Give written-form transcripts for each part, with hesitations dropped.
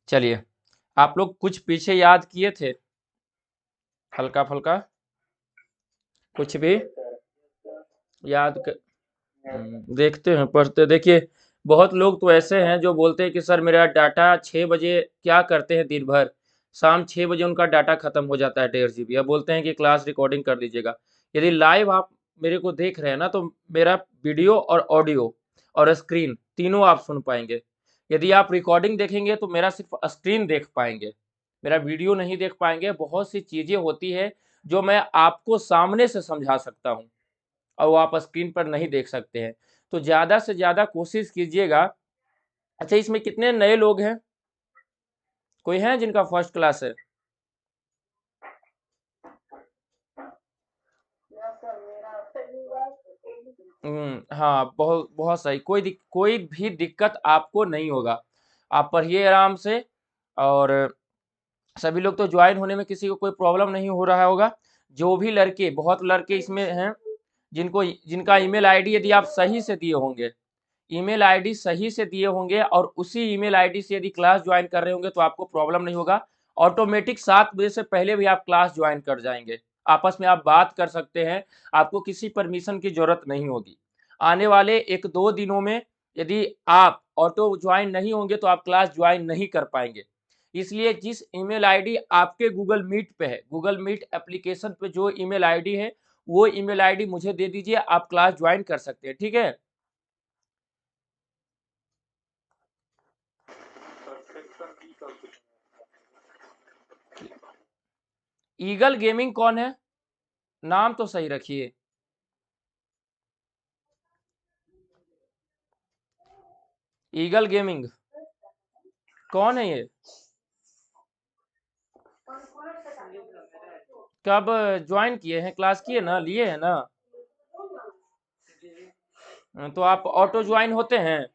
चलिए, आप लोग कुछ पीछे याद किए थे हल्का फुल्का, कुछ भी याद कर, देखते हैं पढ़ते। देखिए, बहुत लोग तो ऐसे हैं जो बोलते हैं कि सर मेरा डाटा 6 बजे, क्या करते हैं दिन भर, शाम 6 बजे उनका डाटा खत्म हो जाता है 1.5 GB। अब बोलते हैं कि क्लास रिकॉर्डिंग कर दीजिएगा। यदि लाइव आप मेरे को देख रहे हैं ना, तो मेरा वीडियो और ऑडियो और स्क्रीन तीनों आप सुन पाएंगे। यदि आप रिकॉर्डिंग देखेंगे तो मेरा सिर्फ स्क्रीन देख पाएंगे, मेरा वीडियो नहीं देख पाएंगे। बहुत सी चीजें होती है जो मैं आपको सामने से समझा सकता हूँ और वो आप स्क्रीन पर नहीं देख सकते हैं। तो ज़्यादा से ज़्यादा कोशिश कीजिएगा। अच्छा, इसमें कितने नए लोग हैं? कोई है जिनका फर्स्ट क्लास है? हाँ, बहुत बहुत सही। कोई भी दिक्कत आपको नहीं होगा। आप पढ़िए आराम से। और सभी लोग तो ज्वाइन होने में किसी को कोई प्रॉब्लम नहीं हो रहा होगा। जो भी लड़के, बहुत लड़के इसमें हैं जिनको, जिनका ईमेल आईडी यदि आप सही से दिए होंगे, ईमेल आईडी सही से दिए होंगे और उसी ईमेल आईडी से यदि क्लास ज्वाइन कर रहे होंगे तो आपको प्रॉब्लम नहीं होगा। ऑटोमेटिक 7 बजे से पहले भी आप क्लास ज्वाइन कर जाएंगे। आपस में आप बात कर सकते हैं, आपको किसी परमिशन की जरूरत नहीं होगी। आने वाले 1-2 दिनों में यदि आप ऑटो ज्वाइन नहीं होंगे तो आप क्लास ज्वाइन नहीं कर पाएंगे। इसलिए जिस ईमेल आईडी आपके गूगल मीट पे है, गूगल मीट एप्लीकेशन पे जो ईमेल आईडी है, वो ईमेल आईडी मुझे दे दीजिए, आप क्लास ज्वाइन कर सकते हैं। ठीक है? ईगल गेमिंग कौन है? नाम तो सही रखिए। ईगल गेमिंग कौन है ये? कब ज्वाइन किए हैं? क्लास किए ना, लिए हैं ना? तो आप ऑटो ज्वाइन होते हैं?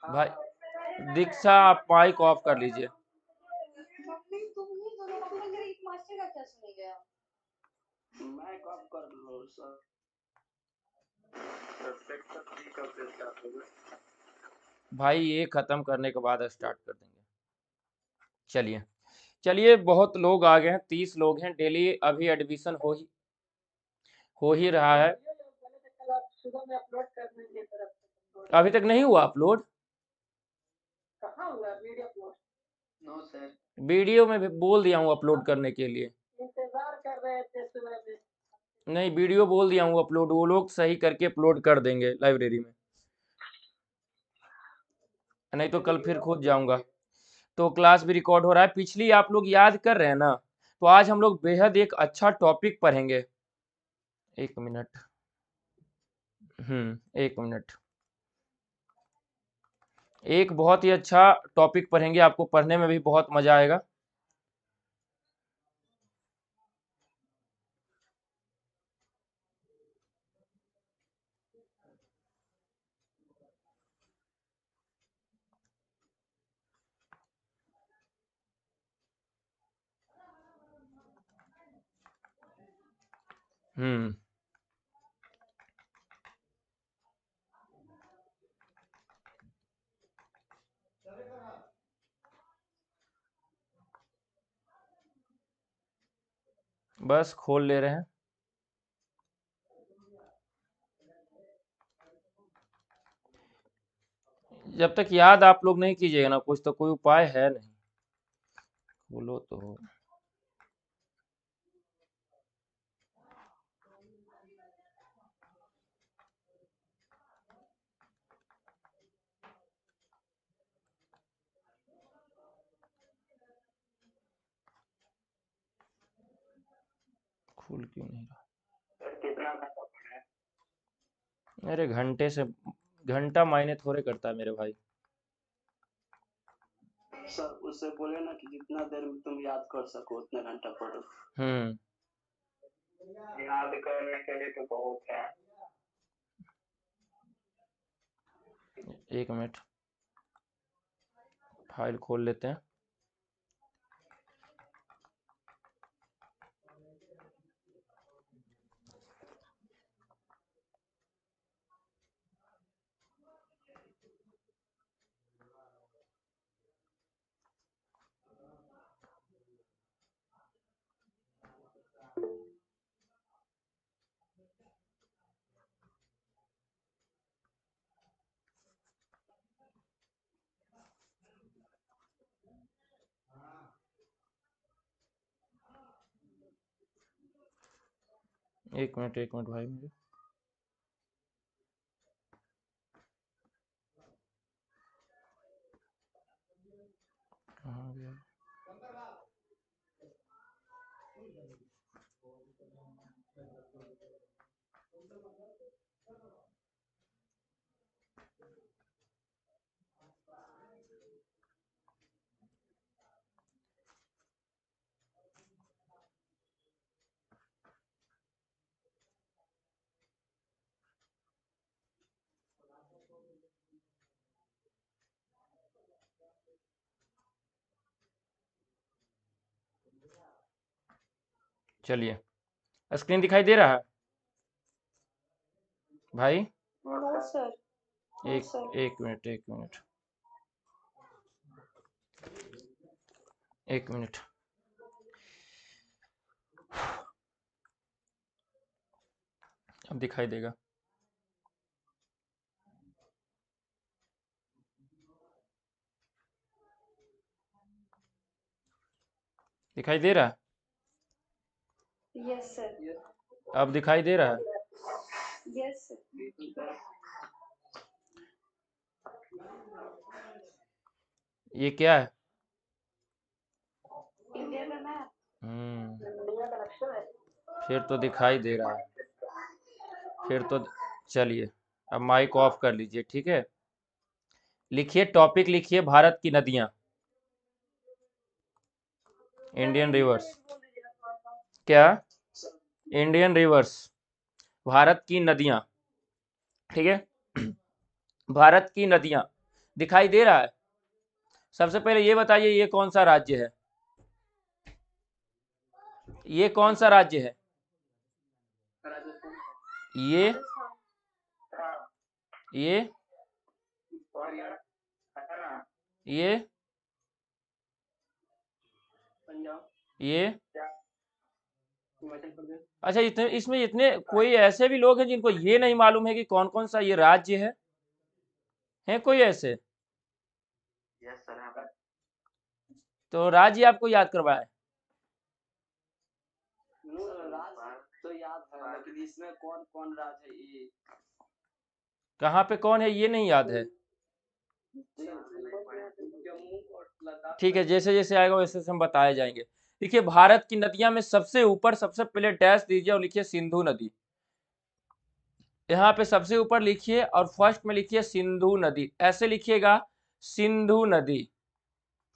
भाई दीक्षा, आप माइक ऑफ कर लीजिए। भाई ये खत्म करने के बाद स्टार्ट कर देंगे। चलिए, चलिए, बहुत लोग आ गए हैं, 30 लोग हैं। डेली अभी एडमिशन हो ही रहा है। अभी तक नहीं हुआ अपलोड? वीडियो में भी बोल दिया हूँ अपलोड करने के लिए। नहीं, वीडियो बोल दिया हूँ अपलोड, वो लोग सही करके अपलोड कर देंगे लाइब्रेरी में। नहीं तो कल फिर खुद जाऊंगा। तो क्लास भी रिकॉर्ड हो रहा है। पिछली आप लोग याद कर रहे हैं ना? तो आज हम लोग बेहद एक अच्छा टॉपिक पढ़ेंगे। 1 मिनट। 1 मिनट। एक बहुत ही अच्छा टॉपिक पढ़ेंगे, आपको पढ़ने में भी बहुत मजा आएगा। हम्म बस खोल ले रहे हैं। जब तक याद आप लोग नहीं कीजिएगा ना कुछ, तो कोई उपाय है नहीं। बोलो तो। खुल क्यों नहीं रहा? अरे घंटे से, घंटा मायने थोड़े करता है मेरे भाई। हम्म 1 मिनट, फाइल खोल लेते हैं। एक मिनट भाई मुझे कहाँ गया? चलिए, स्क्रीन दिखाई दे रहा है भाई? नो सर, नो एक सर। एक मिनट एक मिनट। अब दिखाई देगा। दिखाई दे रहा है? यस सर, अब दिखाई दे रहा है? Yes sir. ये क्या है? इंडिया का मैप। फिर तो दिखाई दे रहा है, फिर तो चलिए, अब माइक ऑफ कर लीजिए, ठीक है। लिखिए, टॉपिक लिखिए, भारत की नदियां, इंडियन रिवर्स। क्या? इंडियन रिवर्स, भारत की नदियां, ठीक है। भारत की नदियां दिखाई दे रहा है? सबसे पहले ये बताइए, ये कौन सा राज्य है? ये कौन सा राज्य है? ये ये ये ये अच्छा, इतने इसमें इतने कोई ऐसे भी लोग हैं जिनको ये नहीं मालूम है कि कौन कौन सा ये राज्य है? हैं कोई ऐसे? तो राज्य आपको याद करवाए? तो याद है, लेकिन इसमें कौन कौन राज है ये कहाँ पे कौन है ये नहीं याद है? जम्मू और लद्दाख। ठीक है, जैसे जैसे आएगा वैसे वैसे हम बताए जाएंगे। देखिए, भारत की नदियां में सबसे ऊपर सबसे पहले डैश दीजिए और लिखिए सिंधु नदी। यहाँ पे सबसे ऊपर लिखिए और फर्स्ट में लिखिए सिंधु नदी, ऐसे लिखिएगा, सिंधु नदी।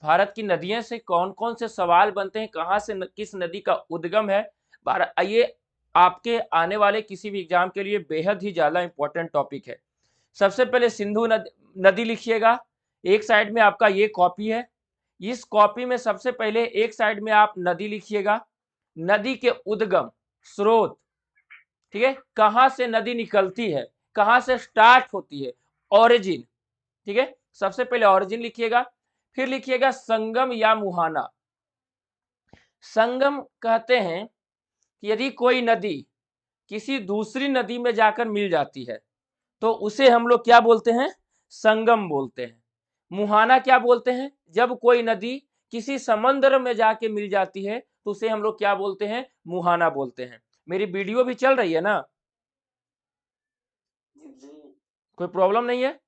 भारत की नदियों से कौन कौन से सवाल बनते हैं, कहाँ से किस नदी का उद्गम है, ये आपके आने वाले किसी भी एग्जाम के लिए बेहद ही ज्यादा इंपॉर्टेंट टॉपिक है। सबसे पहले सिंधु नदी लिखिएगा। एक साइड में आपका ये कॉपी है, इस कॉपी में सबसे पहले एक साइड में आप नदी लिखिएगा, नदी के उद्गम, स्रोत, ठीक है, कहां से नदी निकलती है, कहां से स्टार्ट होती है, ओरिजिन, ठीक है। सबसे पहले ओरिजिन लिखिएगा, फिर लिखिएगा संगम या मुहाना। संगम कहते हैं कि यदि कोई नदी किसी दूसरी नदी में जाकर मिल जाती है तो उसे हम लोग क्या बोलते हैं? संगम बोलते हैं। मुहाना क्या बोलते हैं? जब कोई नदी किसी समंदर में जाके मिल जाती है तो उसे हम लोग क्या बोलते हैं? मुहाना बोलते हैं। मेरी वीडियो भी चल रही है ना? कोई प्रॉब्लम नहीं है?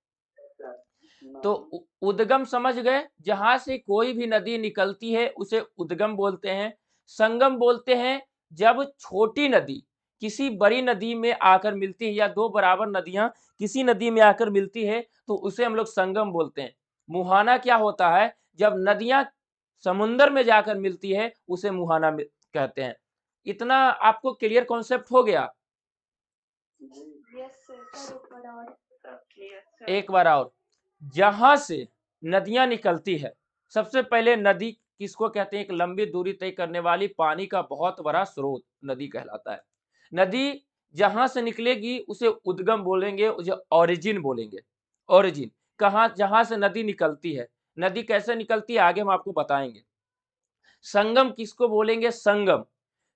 तो उद्गम समझ गए, जहां से कोई भी नदी निकलती है उसे उद्गम बोलते हैं। संगम बोलते हैं जब छोटी नदी किसी बड़ी नदी में आकर मिलती है, या दो बराबर नदियां किसी नदी में आकर मिलती है तो उसे हम लोग संगम बोलते हैं। मुहाना क्या होता है? जब नदियां समुन्द्र में जाकर मिलती है उसे मुहाना कहते हैं। इतना आपको क्लियर कॉन्सेप्ट हो गया? एक बार और, जहां से नदियां निकलती है, सबसे पहले नदी किसको कहते हैं? एक लंबी दूरी तय करने वाली पानी का बहुत बड़ा स्रोत नदी कहलाता है। नदी जहां से निकलेगी उसे उद्गम बोलेंगे, उसे ओरिजिन बोलेंगे। ओरिजिन कहां, जहां से नदी निकलती है। नदी कैसे निकलती है आगे हम आपको बताएंगे। संगम किसको बोलेंगे? संगम,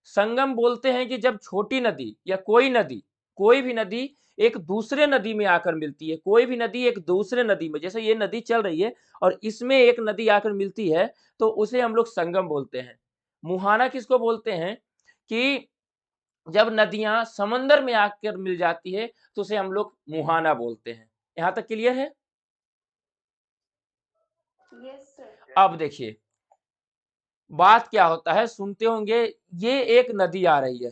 संगम बोलते हैं कि जब छोटी नदी या कोई भी नदी एक दूसरे नदी में आकर मिलती है। कोई भी नदी एक दूसरे नदी में, जैसे ये नदी चल रही है और इसमें एक नदी आकर मिलती है तो उसे हम लोग संगम बोलते हैं। मुहाना किसको बोलते हैं? कि जब नदियां समंदर में आकर मिल जाती है तो उसे हम लोग मुहाना बोलते हैं। यहां तक क्लियर है? Yes, sir. अब देखिए बात क्या होता है, सुनते होंगे ये एक नदी आ रही है,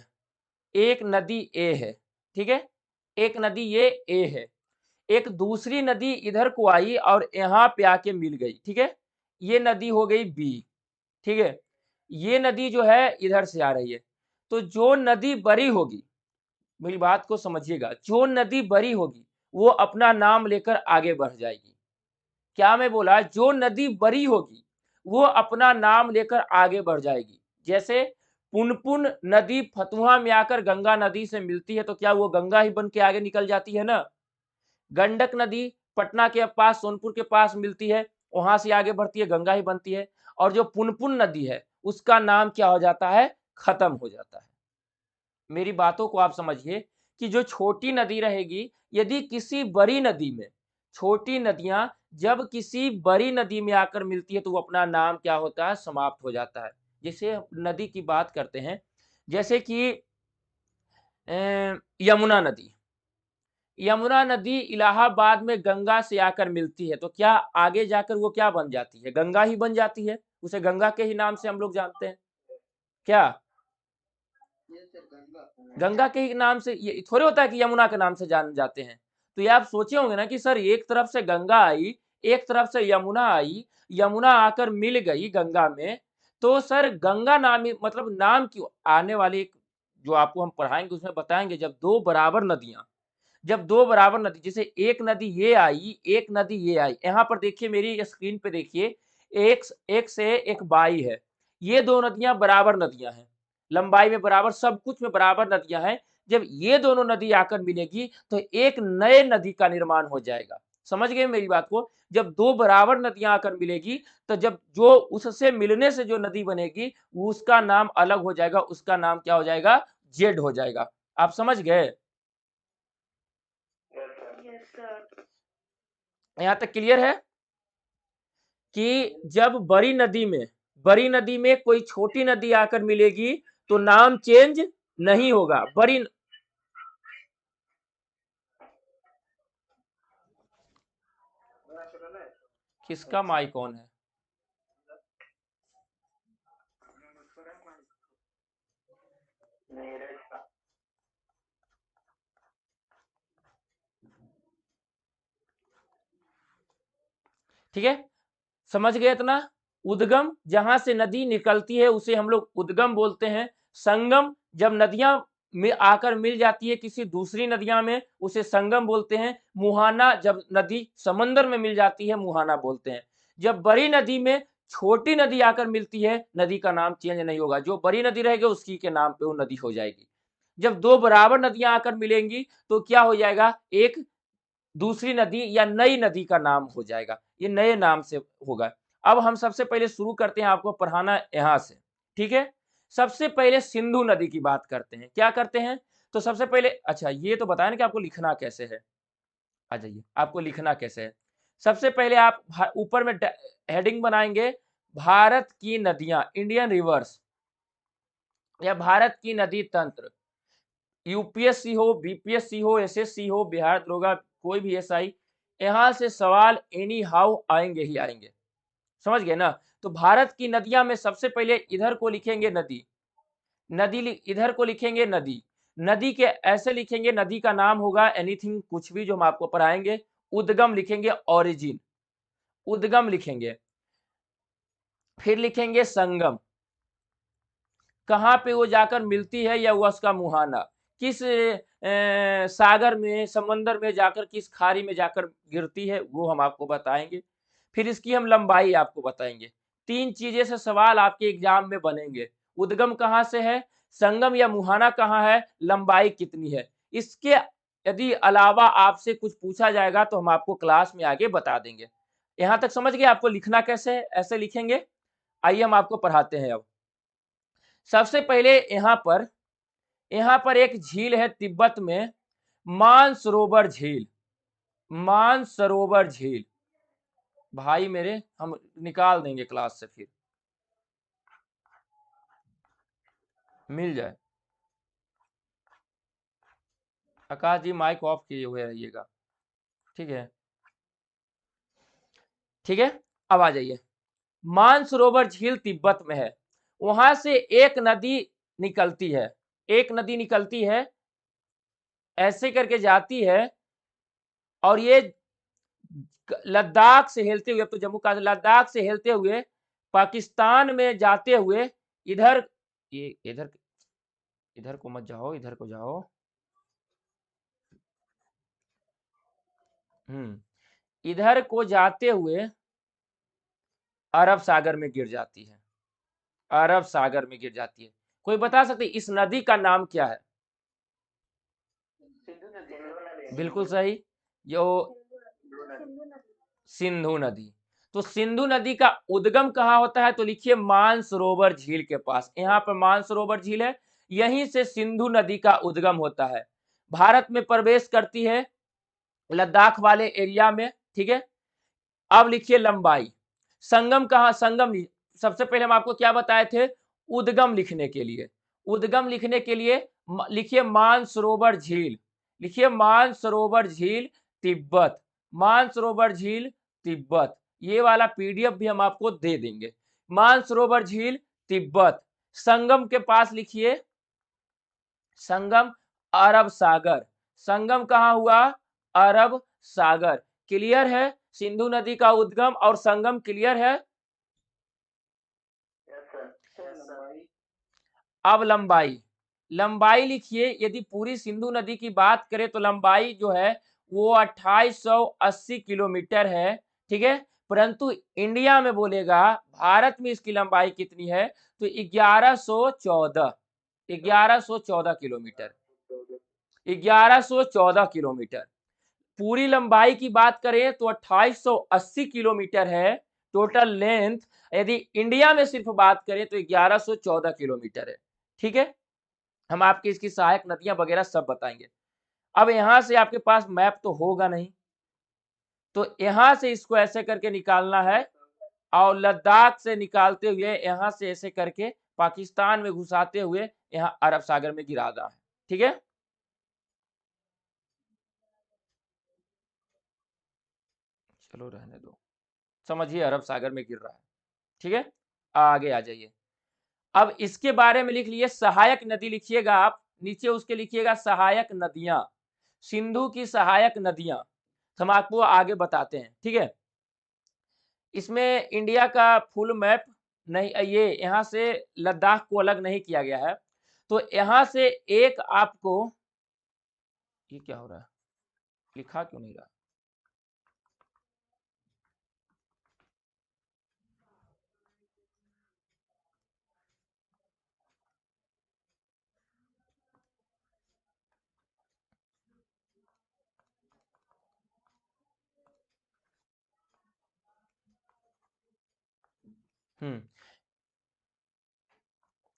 एक नदी ए है, ठीक है, एक नदी ये ए है, एक दूसरी नदी इधर को आई और यहाँ पे आके मिल गई, ठीक है, ये नदी हो गई बी, ठीक है, ये नदी जो है इधर से आ रही है, तो जो नदी बड़ी होगी, मेरी बात को समझिएगा, जो नदी बड़ी होगी वो अपना नाम लेकर आगे बढ़ जाएगी। क्या मैं बोला? जो नदी बड़ी होगी वो अपना नाम लेकर आगे बढ़ जाएगी। जैसे पुनपुन नदी फतुहा में आकर गंगा नदी से मिलती है तो क्या वो गंगा ही बन के आगे निकल जाती है ना। गंडक नदी पटना के पास सोनपुर के पास मिलती है, वहां से आगे बढ़ती है, गंगा ही बनती है। और जो पुनपुन नदी है उसका नाम क्या हो जाता है? खत्म हो जाता है। मेरी बातों को आप समझिए कि जो छोटी नदी रहेगी, यदि किसी बड़ी नदी में, छोटी नदियां जब किसी बड़ी नदी में आकर मिलती है तो वो अपना नाम क्या होता है? समाप्त हो जाता है। जैसे नदी की बात करते हैं, जैसे कि यमुना नदी, यमुना नदी इलाहाबाद में गंगा से आकर मिलती है तो क्या आगे जाकर वो क्या बन जाती है? गंगा ही बन जाती है, उसे गंगा के ही नाम से हम लोग जानते हैं। क्या गंगा के ही नाम से? ये थोड़े होता है कि यमुना के नाम से जान जाते हैं। तो ये आप सोचे होंगे ना कि सर एक तरफ से गंगा आई, एक तरफ से यमुना आई, यमुना आकर मिल गई गंगा में, तो सर गंगा नाम मतलब नाम क्यों? आने वाले जो आपको हम पढ़ाएंगे उसमें बताएंगे, जब दो बराबर नदियां, जब दो बराबर नदी, जैसे एक नदी ये आई, एक नदी ये आई, यहाँ पर देखिए मेरी स्क्रीन पे देखिए, एक एक से एक बाई है, ये दो नदियां बराबर नदियां हैं, लंबाई में बराबर, सब कुछ में बराबर नदियां हैं। जब ये दोनों नदी आकर मिलेगी तो एक नए नदी का निर्माण हो जाएगा। समझ गए मेरी बात को? जब दो बराबर नदियां आकर मिलेगी तो जब जो उससे मिलने से जो नदी बनेगी उसका नाम अलग हो जाएगा, उसका नाम क्या हो जाएगा? जेड हो जाएगा। आप समझ गए? Yes, sir. यहां तक क्लियर है कि जब बड़ी नदी में कोई छोटी नदी आकर मिलेगी तो नाम चेंज नहीं होगा। बड़ी किसका माइक ऑन है? ठीक है, समझ गए इतना? उद्गम, जहां से नदी निकलती है उसे हम लोग उद्गम बोलते हैं। संगम, जब नदियां में आकर मिल जाती है किसी दूसरी नदियां में उसे संगम बोलते हैं। मुहाना, जब नदी समंदर में मिल जाती है मुहाना बोलते हैं। जब बड़ी नदी में छोटी नदी आकर मिलती है, नदी का नाम चेंज नहीं होगा, जो बड़ी नदी रहेगी उसी के नाम पे वो नदी हो जाएगी। जब दो बराबर नदियां आकर मिलेंगी तो क्या हो जाएगा? एक दूसरी नदी या नई नदी का नाम हो जाएगा, ये नए नाम से होगा। अब हम सबसे पहले शुरू करते हैं आपको पढ़ाना यहां से, ठीक है। सबसे पहले सिंधु नदी की बात करते हैं। क्या करते हैं? तो सबसे पहले, अच्छा ये तो बताया ना कि आपको लिखना कैसे है। आ जाइए, आपको लिखना कैसे है। सबसे पहले आप ऊपर में हेडिंग बनाएंगे, भारत की नदियां, इंडियन रिवर्स या भारत की नदी तंत्र। यूपीएससी हो, बीपीएससी हो, एसएससी हो, बिहार दरोगा, कोई भी एसआई, यहां से सवाल एनी हाउ आएंगे ही आएंगे। समझ गए ना? तो भारत की नदियां में सबसे पहले इधर को लिखेंगे नदी, इधर को लिखेंगे नदी, नदी के ऐसे लिखेंगे, नदी का नाम होगा एनीथिंग, कुछ भी जो हम आपको पढ़ाएंगे। उद्गम लिखेंगे, ओरिजिन, उद्गम लिखेंगे। फिर लिखेंगे संगम, कहाँ पे वो जाकर मिलती है या उसका मुहाना, किस सागर में, समंदर में जाकर, किस खाड़ी में जाकर गिरती है, वो हम आपको बताएंगे। फिर इसकी हम लंबाई आपको बताएंगे। तीन चीजें से सवाल आपके एग्जाम में बनेंगे। उद्गम कहाँ से है, संगम या मुहाना कहाँ है, लंबाई कितनी है। इसके यदि अलावा आपसे कुछ पूछा जाएगा तो हम आपको क्लास में आगे बता देंगे। यहां तक समझ गए? आपको लिखना कैसे है? ऐसे लिखेंगे। आइए हम आपको पढ़ाते हैं। अब सबसे पहले यहाँ पर एक झील है तिब्बत में, मानसरोवर झील, मानसरोवर झील। भाई मेरे, हम निकाल देंगे क्लास से, फिर मिल जाए। आकाश जी माइक ऑफ किए हुए रहिएगा, ठीक है। ठीक है, अब आ जाइए। मानसरोवर झील तिब्बत में है, वहां से एक नदी निकलती है, एक नदी निकलती है, ऐसे करके जाती है, और ये लद्दाख से हेलते हुए, अब तो जम्मू का लद्दाख से हेलते हुए पाकिस्तान में जाते हुए इधर, ये इधर, इधर को मत जाओ, इधर को जाओ। इधर को जाते हुए अरब सागर में गिर जाती है, अरब सागर में गिर जाती है। कोई बता सकते इस नदी का नाम क्या है? बिल्कुल सही, जो सिंधु नदी। तो सिंधु नदी का उद्गम कहाँ होता है? तो लिखिए मानसरोवर झील के पास, यहाँ पर मानसरोवर झील है, यहीं से सिंधु नदी का उद्गम होता है, भारत में प्रवेश करती है लद्दाख वाले एरिया में, ठीक है। अब लिखिए लंबाई, संगम कहाँ, संगम सबसे पहले हम आपको क्या बताए थे? उद्गम लिखने के लिए, उद्गम लिखने के लिए लिखिए मानसरोवर झील, लिखिए मानसरोवर झील तिब्बत, मानसरोवर झील तिब्बत, ये वाला पीडीएफ भी हम आपको दे देंगे। मानसरोवर झील तिब्बत, संगम के पास लिखिए, संगम अरब सागर, संगम कहाँ हुआ? अरब सागर। क्लियर है? सिंधु नदी का उद्गम और संगम क्लियर है? अब लंबाई, लंबाई लिखिए, यदि पूरी सिंधु नदी की बात करें तो लंबाई जो है वो 2880 किलोमीटर है, ठीक है। परंतु इंडिया में बोलेगा, भारत में इसकी लंबाई कितनी है? तो 1114, 1114 किलोमीटर, 1114 किलोमीटर। पूरी लंबाई की बात करें तो 2880 किलोमीटर है टोटल लेंथ, यदि इंडिया में सिर्फ बात करें तो 1114 किलोमीटर है, ठीक है। हम आपकी इसकी सहायक नदियां वगैरह सब बताएंगे। अब यहां से आपके पास मैप तो होगा नहीं, तो यहां से इसको ऐसे करके निकालना है, और लद्दाख से निकालते हुए यहां से ऐसे करके पाकिस्तान में घुसाते हुए यहां अरब सागर में गिराना है, ठीक है। चलो रहने दो, समझिए अरब सागर में गिर रहा है, ठीक है। आगे आ जाइए। अब इसके बारे में लिख लिए, सहायक नदी लिखिएगा आप, नीचे उसके लिखिएगा सहायक नदियां, सिंधु की सहायक नदियां, हम आपको आगे बताते हैं, ठीक है। इसमें इंडिया का फुल मैप नहीं, ये यहां से लद्दाख को अलग नहीं किया गया है, तो यहां से एक आपको, ये क्या हो रहा है, लिखा क्यों नहीं रहा?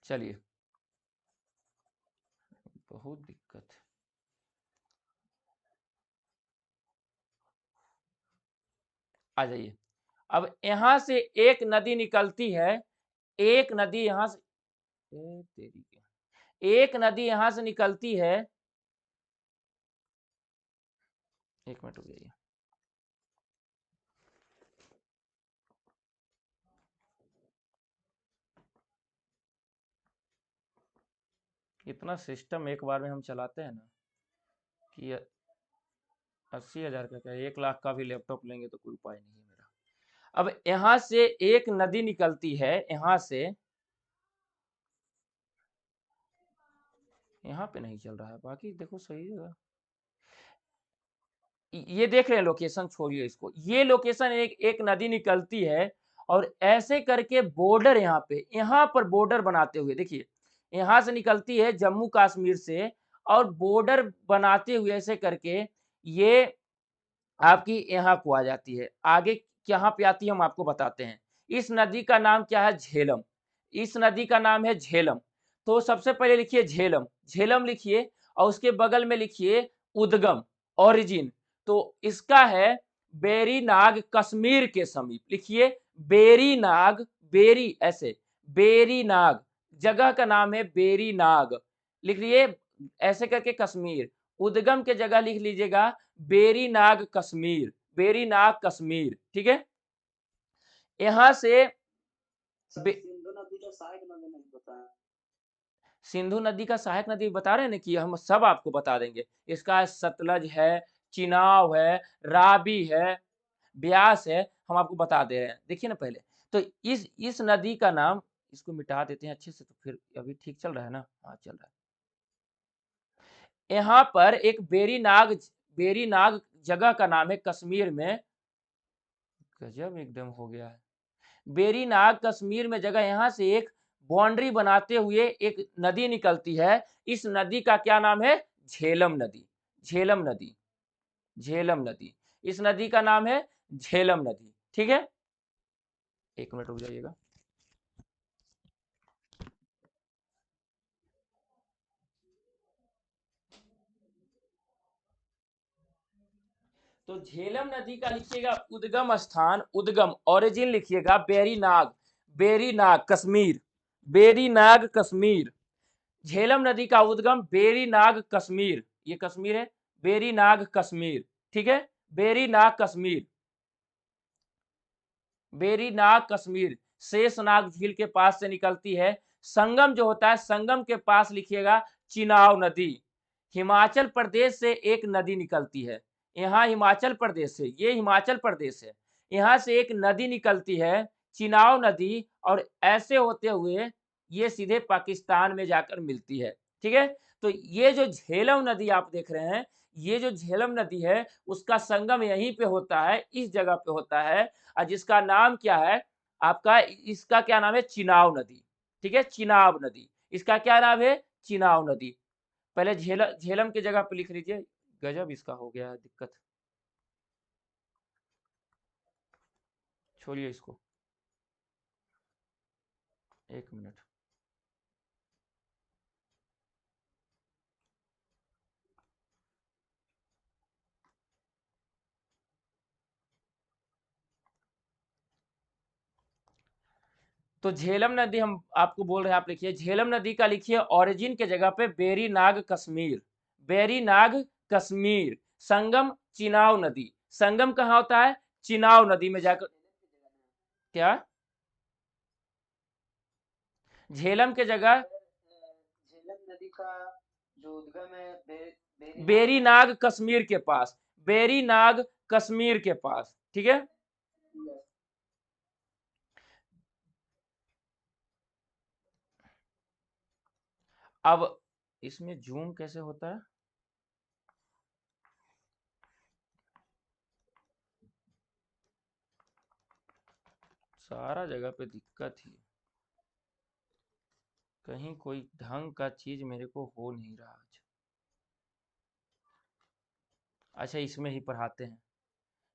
चलिए, बहुत दिक्कत है। आ जाइए। अब यहां से एक नदी निकलती है, एक नदी यहां से, तेरी के, एक नदी यहां से निकलती है, एक मिनट रुक जाइए। इतना सिस्टम एक बार में हम चलाते हैं ना कि 80,000 का क्या, 1 लाख का भी लैपटॉप लेंगे तो कोई उपाय नहीं है मेरा। अब यहां से एक नदी निकलती है, यहां से, यहाँ पे नहीं चल रहा है, बाकी देखो सही है। ये देख रहे हैं लोकेशन, छोड़िए इसको, ये लोकेशन एक नदी निकलती है, और ऐसे करके बॉर्डर यहाँ पर बॉर्डर बनाते हुए देखिए, यहाँ से निकलती है जम्मू कश्मीर से, और बॉर्डर बनाते हुए ऐसे करके ये आपकी यहाँ को आ जाती है। आगे कहाँ पे आती है हम आपको बताते हैं। इस नदी का नाम क्या है? झेलम, इस नदी का नाम है झेलम। तो सबसे पहले लिखिए झेलम, झेलम लिखिए, और उसके बगल में लिखिए उद्गम, ओरिजिन। तो इसका है बेरीनाग, कश्मीर के समीप, लिखिए बेरीनाग, बेरी ऐसे, बेरीनाग, जगह का नाम है बेरीनाग, लिख लिए ऐसे करके कश्मीर। उद्गम के जगह लिख लीजिएगा बेरीनाग कश्मीर, बेरीनाग कश्मीर, ठीक है। यहां से सिंधु नदी का सहायक नदी नहीं बताया। सिंधु नदी का सहायक नदी बता रहे हैं ना कि हम सब आपको बता देंगे। इसका सतलज है, चिनाव है, रावी है, ब्यास है, हम आपको बता दे रहे हैं। देखिए ना पहले तो इस नदी का नाम, इसको मिटा देते हैं अच्छे से, तो फिर अभी ठीक चल रहा है ना, हाँ चल रहा है। यहाँ पर एक बेरीनाग जगह का नाम है कश्मीर में, गजब एकदम हो गया है। बेरीनाग कश्मीर में जगह, यहाँ से एक बाउंड्री बनाते हुए एक नदी निकलती है। इस नदी का क्या नाम है? झेलम नदी, झेलम नदी, झेलम नदी। इस नदी का नाम है झेलम नदी, ठीक है। एक मिनट रुक जाइएगा। तो झेलम नदी का लिखिएगा उद्गम स्थान, उद्गम ओरिजिन लिखिएगा बेरीनाग, बेरीनाग कश्मीर, बेरीनाग कश्मीर। झेलम नदी का उद्गम बेरीनाग कश्मीर, ये कश्मीर है, बेरीनाग कश्मीर, ठीक है। बेरीनाग कश्मीर, बेरीनाग कश्मीर शेषनाग झील के पास से निकलती है। संगम जो होता है, संगम के पास लिखिएगा चिनाव नदी। हिमाचल प्रदेश से एक नदी निकलती है, यहाँ हिमाचल प्रदेश से, ये हिमाचल प्रदेश है, यहाँ से एक नदी निकलती है चिनाव नदी, और ऐसे होते हुए ये सीधे पाकिस्तान में जाकर मिलती है, ठीक है। तो ये जो झेलम नदी आप देख रहे हैं, ये जो झेलम नदी है उसका संगम यहीं पे होता है, इस जगह पे होता है, और जिसका नाम क्या है आपका, इसका क्या नाम है? चिनाव नदी, ठीक है, चिनाब नदी, इसका क्या नाम है? चिनाव नदी। पहले झेलम की जगह पे लिख लीजिए, गजब इसका हो गया है दिक्कत, छोड़िए इसको, एक मिनट। तो झेलम नदी हम आपको बोल रहे हैं, आप लिखिए झेलम नदी का, लिखिए ओरिजिन के जगह पे बेरीनाग कश्मीर, बेरीनाग कश्मीर। संगम चिनाव नदी, संगम कहाँ होता है? चिनाव नदी में जाकर। क्या? झेलम के जगह झेलम नदी का जो उद्गम है बेरीनाग कश्मीर के पास, बेरीनाग कश्मीर के पास, ठीक है। अब इसमें जूम कैसे होता है? सारा जगह पे दिक्कत ही, कहीं कोई ढंग का चीज मेरे को हो नहीं रहा आज। अच्छा इसमें ही पढ़ाते हैं,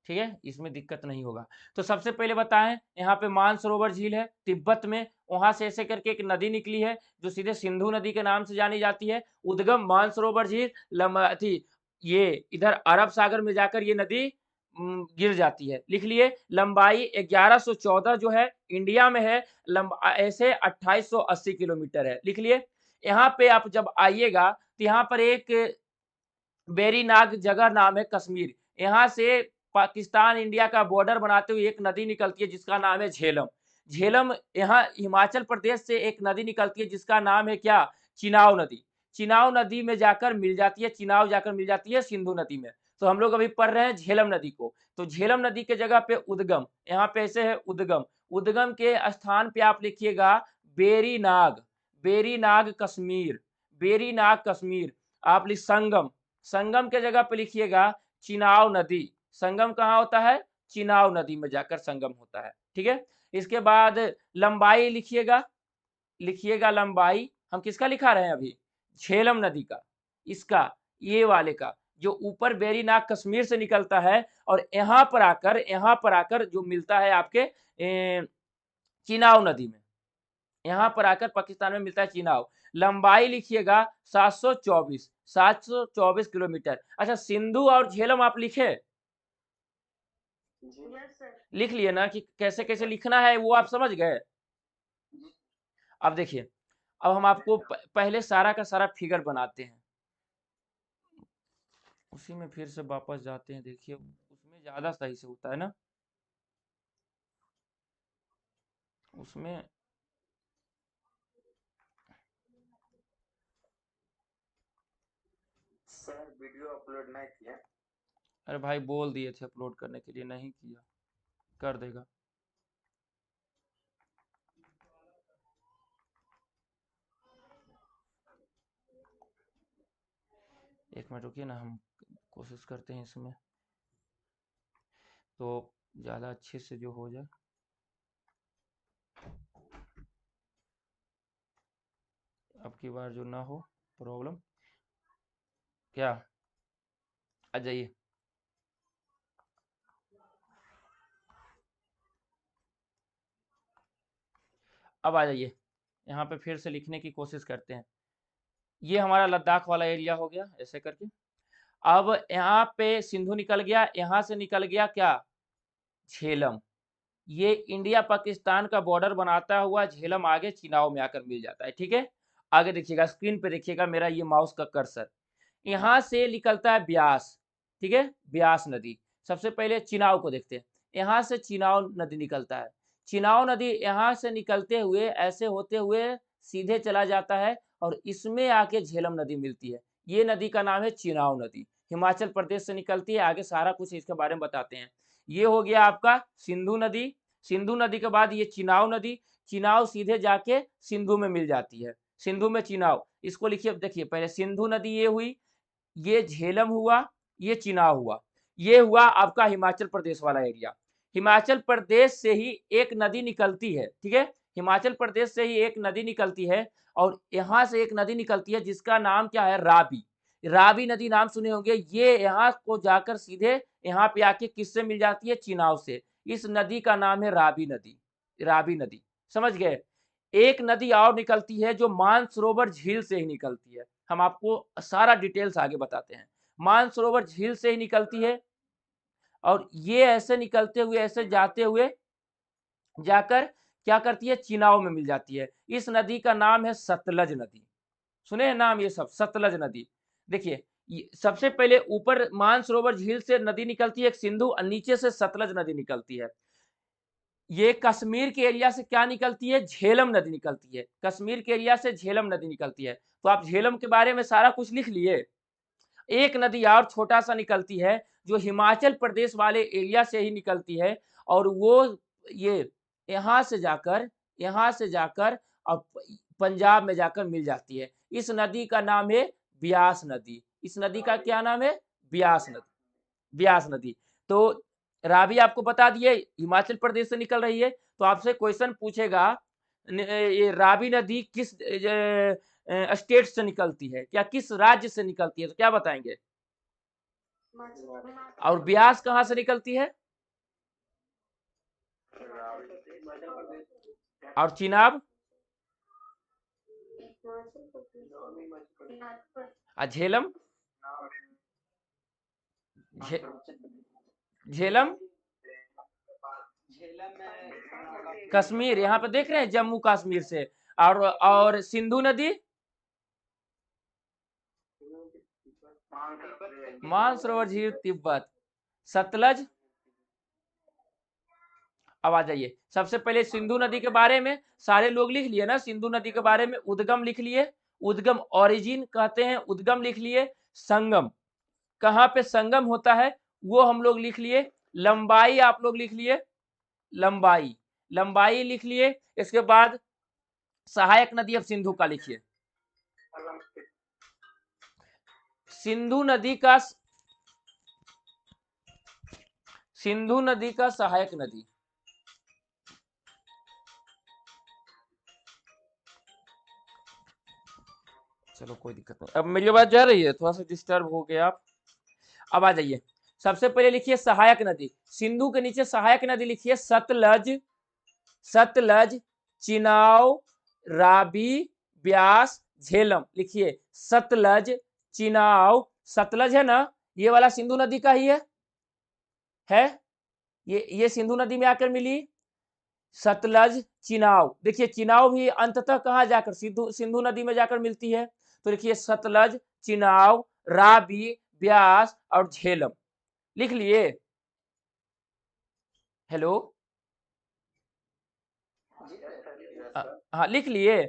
ठीक है, इसमें दिक्कत नहीं होगा। तो सबसे पहले बताएं, यहाँ पे मानसरोवर झील है तिब्बत में, वहां से ऐसे करके एक नदी निकली है जो सीधे सिंधु नदी के नाम से जानी जाती है। उद्गम मानसरोवर झील, थी ये इधर अरब सागर में जाकर ये नदी गिर जाती है। लिख लिए लंबाई 1114 जो है इंडिया में है, ऐसे 2880 किलोमीटर है, लिख लिए। यहाँ पे आप जब आइएगा तो यहाँ पर एक बेरीनाग जगह नाम है कश्मीर, यहाँ से पाकिस्तान इंडिया का बॉर्डर बनाते हुए एक नदी निकलती है जिसका नाम है झेलम। झेलम, यहाँ हिमाचल प्रदेश से एक नदी निकलती है जिसका नाम है क्या? चिनाव नदी। चिनाव नदी में जाकर मिल जाती है, चिनाव जाकर मिल जाती है सिंधु नदी में। तो हम लोग अभी पढ़ रहे हैं झेलम नदी को। तो झेलम नदी के जगह पे उद्गम, यहाँ पे ऐसे है उद्गम, उद्गम के स्थान पे आप लिखिएगा बेरीनाग, बेरीनाग कश्मीर, बेरीनाग कश्मीर। आप लिख संगम, संगम के जगह पे लिखिएगा चिनाव नदी। संगम कहाँ होता है? चिनाव नदी में जाकर संगम होता है, ठीक है। इसके बाद लंबाई लिखिएगा, लिखिएगा लंबाई, हम किसका लिखा रहे हैं अभी? झेलम नदी का, इसका, ये वाले का, जो ऊपर बेरीनाग कश्मीर से निकलता है और यहाँ पर आकर, यहाँ पर आकर जो मिलता है आपके चिनाव नदी में, यहाँ पर आकर पाकिस्तान में मिलता है चिनाव। लंबाई लिखिएगा 724, 724 किलोमीटर। अच्छा सिंधु और झेलम आप लिखे? Yes sir. लिख लिए ना कि कैसे कैसे लिखना है, वो आप समझ गए? अब देखिए, अब हम आपको पहले सारा का सारा फिगर बनाते हैं। उसी में फिर से वापस जाते हैं, देखिए उसमें ज्यादा सही से होता है ना, उसमें सर वीडियो अपलोड नहीं किया। अरे भाई बोल दिए थे अपलोड करने के लिए, नहीं किया, कर देगा। एक मिनट रुकिए ना, हम कोशिश करते हैं इसमें तो ज़्यादा अच्छे से जो हो जाए। अब की बार जो ना हो प्रॉब्लम। क्या, आ जाइए। अब आ जाइए, यहाँ पे फिर से लिखने की कोशिश करते हैं। ये हमारा लद्दाख वाला एरिया हो गया ऐसे करके। अब यहाँ पे सिंधु निकल गया, यहाँ से निकल गया क्या, झेलम। ये इंडिया पाकिस्तान का बॉर्डर बनाता हुआ झेलम आगे चिनाव में आकर मिल जाता है, ठीक है। आगे देखिएगा, स्क्रीन पे देखिएगा मेरा ये माउस का कर्सर, यहाँ से निकलता है ब्यास, ठीक है, ब्यास नदी। सबसे पहले चिनाव को देखते हैं, यहाँ से चिनाव नदी निकलता है। चिनाव नदी यहाँ से निकलते हुए ऐसे होते हुए सीधे चला जाता है और इसमें आके झेलम नदी मिलती है। ये नदी का नाम है चिनाव नदी, हिमाचल प्रदेश से निकलती है। आगे सारा कुछ इसके बारे में बताते हैं। ये हो गया आपका सिंधु नदी। सिंधु नदी के बाद ये चिनाव नदी, चिनाव सीधे जाके सिंधु में मिल जाती है। सिंधु में चिनाव, इसको लिखिए, देखिए पहले सिंधु नदी ये हुई, ये झेलम हुआ, ये चिनाव हुआ, ये हुआ आपका हिमाचल प्रदेश वाला एरिया। हिमाचल प्रदेश से ही एक नदी निकलती है, ठीक है, हिमाचल प्रदेश से ही एक नदी निकलती है और यहाँ से एक नदी निकलती है जिसका नाम क्या है, रावी। रावी नदी नाम सुने होंगे। ये यहाँ को जाकर सीधे यहाँ पे आके किससे मिल जाती है, चिनाव से। इस नदी का नाम है रावी नदी, रावी नदी, समझ गए। एक नदी और निकलती है जो मानसरोवर झील से ही निकलती है, हम आपको सारा डिटेल्स आगे बताते हैं। मानसरोवर झील से ही निकलती है और ये ऐसे निकलते हुए ऐसे जाते हुए जाकर क्या करती है, चिनाव में मिल जाती है। इस नदी का नाम है सतलज नदी, सुने हैं नाम ये सब, सतलज नदी। देखिए सबसे पहले ऊपर मानसरोवर झील से नदी निकलती है एक सिंधु और नीचे से सतलज नदी निकलती है। ये कश्मीर के एरिया से क्या निकलती है, झेलम नदी निकलती है। कश्मीर के एरिया से झेलम नदी निकलती है। तो आप झेलम के बारे में सारा कुछ लिख लिए। एक नदी और छोटा सा निकलती है जो हिमाचल प्रदेश वाले एरिया से ही निकलती है और वो ये यहाँ से जाकर और पंजाब में जाकर मिल जाती है। इस नदी का नाम है ब्यास नदी। इस नदी का क्या नाम है, ब्यास नदी, ब्यास नदी। तो रावी आपको बता दिए हिमाचल प्रदेश से निकल रही है। तो आपसे क्वेश्चन पूछेगा ये रावी नदी किस स्टेट से निकलती है, क्या किस राज्य से निकलती है, तो क्या बताएंगे। और ब्यास कहाँ से निकलती है, और चिनाब झेलम, झेलम कश्मीर, यहाँ पे देख रहे हैं जम्मू कश्मीर से। और सिंधु नदी मानसरोवर झील तिब्बत। सतलज, अब आ जाइए, सबसे पहले सिंधु नदी के बारे में सारे लोग लिख लिए ना, सिंधु नदी के बारे में उद्गम लिख लिए, उद्गम ओरिजिन कहते हैं, उद्गम लिख लिए। संगम, कहाँ पे संगम होता है वो हम लोग लिख लिए। लंबाई आप लोग लिख लिए, लंबाई, लंबाई लिख लिए। इसके बाद सहायक नदी अब सिंधु का लिखिए। सिंधु नदी का, सिंधु नदी का सहायक नदी, चलो कोई दिक्कत नहीं। अब मेरी बात जा रही है, थोड़ा सा डिस्टर्ब हो गया आप। अब आ जाइए, सबसे पहले लिखिए सहायक नदी। सिंधु के नीचे सहायक नदी लिखिए, सतलज, सतलज, चिनाव, रावी, ब्यास, झेलम। लिखिए सतलज, चिनाव, सतलज है ना, ये वाला सिंधु नदी का ही है ये सिंधु नदी में आकर मिली। सतलज, चिनाव, देखिए चिनाव भी अंततः कहाँ जाकर सिंधु नदी में जाकर मिलती है। तो लिखिए सतलज, चिनाव, रावी, ब्यास और झेलम। लिख लिए? हेलो, हाँ लिख लिए?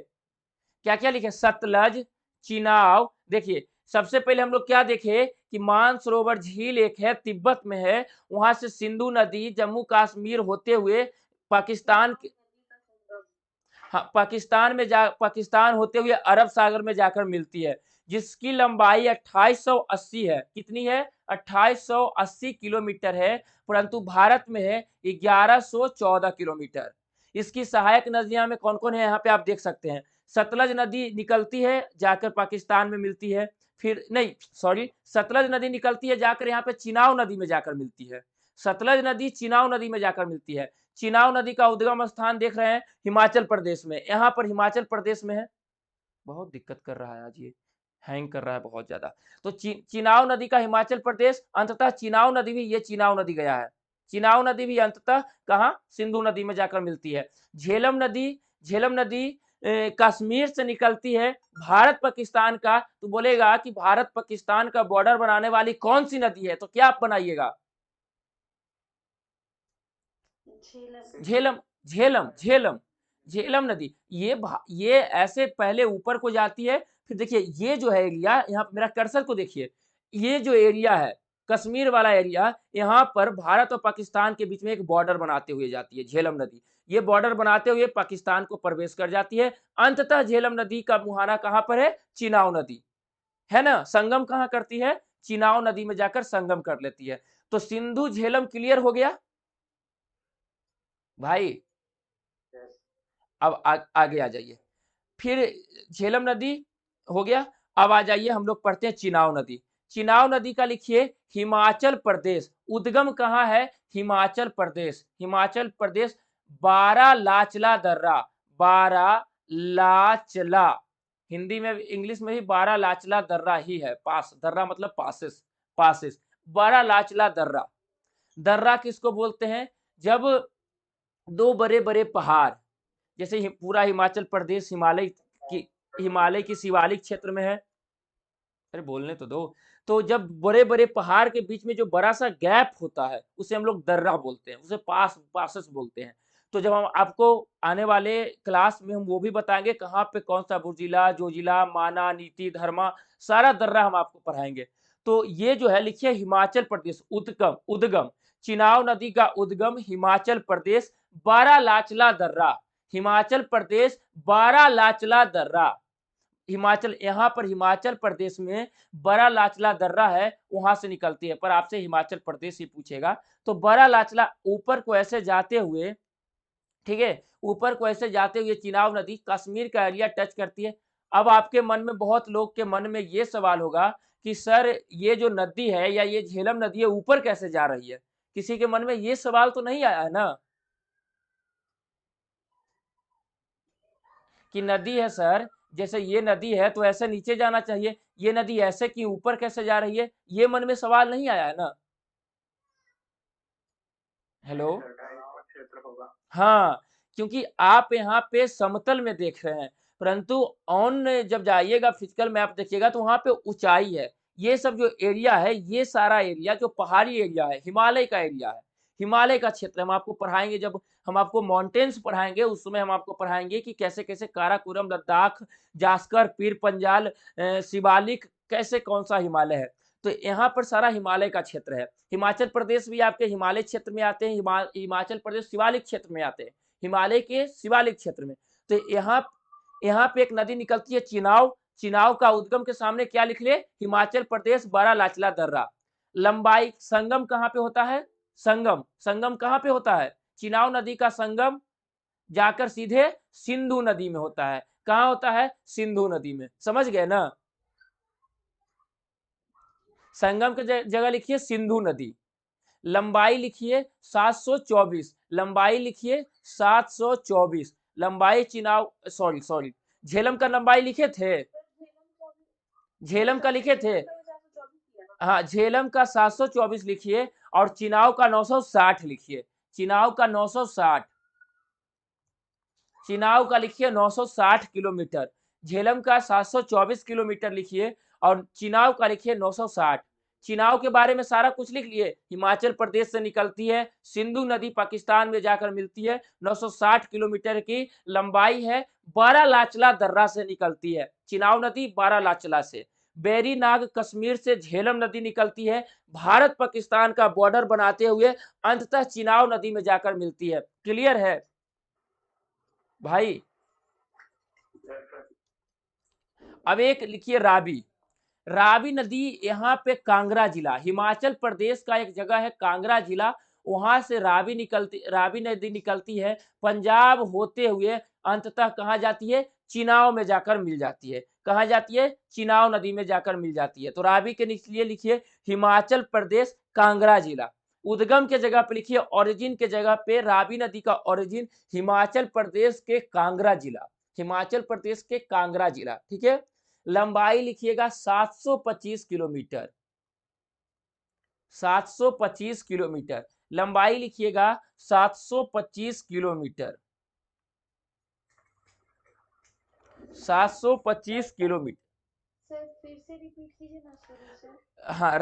क्या क्या लिखे? सतलज, चिनाव। देखिए सबसे पहले हम लोग क्या देखे कि मानसरोवर झील एक है, तिब्बत में है, वहां से सिंधु नदी जम्मू कश्मीर होते हुए पाकिस्तान, हाँ पाकिस्तान होते हुए अरब सागर में जाकर मिलती है, जिसकी लंबाई 2880 है। कितनी है? 2880 किलोमीटर है, परंतु भारत में है 1114 किलोमीटर। इसकी सहायक नदियां में कौन कौन है यहाँ पे आप देख सकते हैं। सतलज नदी निकलती है जाकर पाकिस्तान में मिलती है, फिर नहीं सॉरी, सतलज नदी निकलती है जाकर यहाँ पे चिनाव नदी में जाकर मिलती है। सतलज नदी चिनाव नदी में जाकर मिलती है। चिनाव नदी का उद्गम स्थान देख रहे हैं हिमाचल प्रदेश में, यहाँ पर हिमाचल प्रदेश में है। बहुत दिक्कत कर रहा है आज, ये हैंग कर रहा है बहुत ज्यादा। तो चिनाव नदी का हिमाचल प्रदेश, अंततः चिनाव नदी भी, ये चिनाव नदी गया है, चिनाव नदी भी अंततः कहाँ? सिंधु नदी में जाकर मिलती है। झेलम नदी कश्मीर से निकलती है, भारत पाकिस्तान का, तो बोलेगा कि भारत पाकिस्तान का बॉर्डर बनाने वाली कौन सी नदी है, तो क्या आप बनाइएगा? झेलम, झेलम, झेलम, झेलम नदी। ये ऐसे पहले ऊपर को जाती है, फिर देखिए ये जो है एरिया, यहाँ मेरा कर्सर को देखिए, ये जो एरिया है कश्मीर वाला एरिया, यहाँ पर भारत और पाकिस्तान के बीच में एक बॉर्डर बनाते हुए जाती है झेलम नदी। ये बॉर्डर बनाते हुए पाकिस्तान को प्रवेश कर जाती है। अंततः झेलम नदी का मुहाना कहाँ पर है? चिनाव नदी है ना। संगम कहाँ करती है? चिनाव नदी में जाकर संगम कर लेती है। तो सिंधु झेलम क्लियर हो गया भाई? अब आगे आ जाइए। फिर झेलम नदी हो गया, अब आ जाइए हम लोग पढ़ते हैं चिनाव नदी। चिनाव नदी का लिखिए हिमाचल प्रदेश, उद्गम कहाँ है? हिमाचल प्रदेश, हिमाचल प्रदेश, बारा लाचला दर्रा, बारा लाचला, हिंदी में इंग्लिश में भी बारा लाचला दर्रा ही है, पास, दर्रा मतलब पासेस, पासेस, बारा लाचला दर्रा। दर्रा किसको बोलते हैं? जब दो बड़े बड़े पहाड़, जैसे पूरा हिमाचल प्रदेश हिमालय की शिवालिक क्षेत्र में है, अरे बोलने तो दो। तो जब बड़े बड़े पहाड़ के बीच में जो बड़ा सा गैप होता है उसे हम लोग दर्रा बोलते हैं, उसे पासेस बोलते हैं। तो जब हम आपको आने वाले क्लास में हम वो भी बताएंगे कहाँ पे कौन सा बुर्जिला, जोजिला, माना, नीति, धर्मा, सारा दर्रा हम आपको पढ़ाएंगे। तो ये जो है लिखिए हिमाचल प्रदेश, उद्गम, उद्गम, चिनाव नदी का उद्गम हिमाचल प्रदेश, बारालाचला दर्रा, हिमाचल प्रदेश, बारालाचला दर्रा, हिमाचल, यहाँ पर हिमाचल प्रदेश में बड़ा लाचला दर्रा है, वहां से निकलती है, पर आपसे हिमाचल प्रदेश ही पूछेगा। तो बड़ा लाचला ऊपर को ऐसे जाते हुए, ठीक है, ऊपर को ऐसे जाते हुए चिनाव नदी कश्मीर का एरिया टच करती है। अब आपके मन में, बहुत लोग के मन में ये सवाल होगा कि सर ये जो नदी है या ये झेलम नदी है ऊपर कैसे जा रही है? किसी के मन में ये सवाल तो नहीं आया है ना कि नदी है सर, जैसे ये नदी है तो ऐसे नीचे जाना चाहिए, ये नदी ऐसे कि ऊपर कैसे जा रही है? ये मन में सवाल नहीं आया है ना? हेलो, क्षेत्र होगा। हाँ, क्योंकि आप यहाँ पे समतल में देख रहे हैं, परंतु ऑन जब जाइएगा फिजिकल मैप देखिएगा तो वहां पे ऊंचाई है। ये सब जो एरिया है, ये सारा एरिया जो पहाड़ी एरिया है, हिमालय का एरिया है, हिमालय का क्षेत्र हम आपको पढ़ाएंगे। जब हम आपको माउंटेन्स पढ़ाएंगे उस समय हम आपको पढ़ाएंगे कि कैसे कैसे काराकोरम, लद्दाख, जास्कर, पीर पंजाल, शिवालिक, कैसे कौन सा हिमालय है। तो यहाँ पर सारा हिमालय का क्षेत्र है। हिमाचल प्रदेश भी आपके हिमालय क्षेत्र में आते हैं, हिमाचल प्रदेश शिवालिक क्षेत्र में आते हैं, हिमालय के शिवालिक क्षेत्र में। तो यहाँ पे एक नदी निकलती है चिनाव, चिनाव का उद्गम के सामने क्या लिख ले? हिमाचल प्रदेश, बड़ा लाचला दर्रा। लंबाई, संगम कहाँ पे होता है? संगम, संगम कहाँ पे होता है? चिनाव नदी का संगम जाकर सीधे सिंधु नदी में होता है। कहाँ होता है? सिंधु नदी में। समझ गए ना? संगम की जगह लिखिए सिंधु नदी। लंबाई लिखिए 724, लंबाई लिखिए 724, लंबाई चिनाव, सॉरी झेलम का लंबाई लिखे थे, झेलम का लिखे थे, हाँ झेलम का 724 लिखिए और चिनाव का 960 लिखिए, चिनाव का 960, चिनाव का लिखिए 960 किलोमीटर, झेलम का 724 किलोमीटर लिखिए और चिनाव का लिखिए 960। चिनाव के बारे में सारा कुछ लिख लिए। हिमाचल प्रदेश से निकलती है, सिंधु नदी पाकिस्तान में जाकर मिलती है, 960 किलोमीटर की लंबाई है, बारालाचला दर्रा से निकलती है। चिनाव नदी बारालाचला से। बेरी नाग कश्मीर से झेलम नदी निकलती है, भारत पाकिस्तान का बॉर्डर बनाते हुए अंततः चिनाव नदी में जाकर मिलती है। क्लियर है भाई? अब एक लिखिए रावी। रावी नदी यहाँ पे कांगड़ा जिला, हिमाचल प्रदेश का एक जगह है कांगड़ा जिला, वहां से रावी नदी निकलती है, पंजाब होते हुए अंततः कहाँ जाती है? चिनाव में जाकर मिल जाती है। कहाँ जाती है? चिनाव नदी में जाकर मिल जाती है। तो रावी के लिए लिखिए हिमाचल प्रदेश कांगड़ा जिला। उद्गम के जगह पे लिखिए, ओरिजिन के जगह पे रावी नदी का ओरिजिन हिमाचल प्रदेश के कांगड़ा जिला, हिमाचल प्रदेश के कांगड़ा जिला। ठीक है। लंबाई लिखिएगा 725 किलोमीटर, 725 किलोमीटर लंबाई लिखिएगा, 725 किलोमीटर, 725 किलोमीटर। सर फिर से रिपीट कीजिए ना शुरू से। हाँ,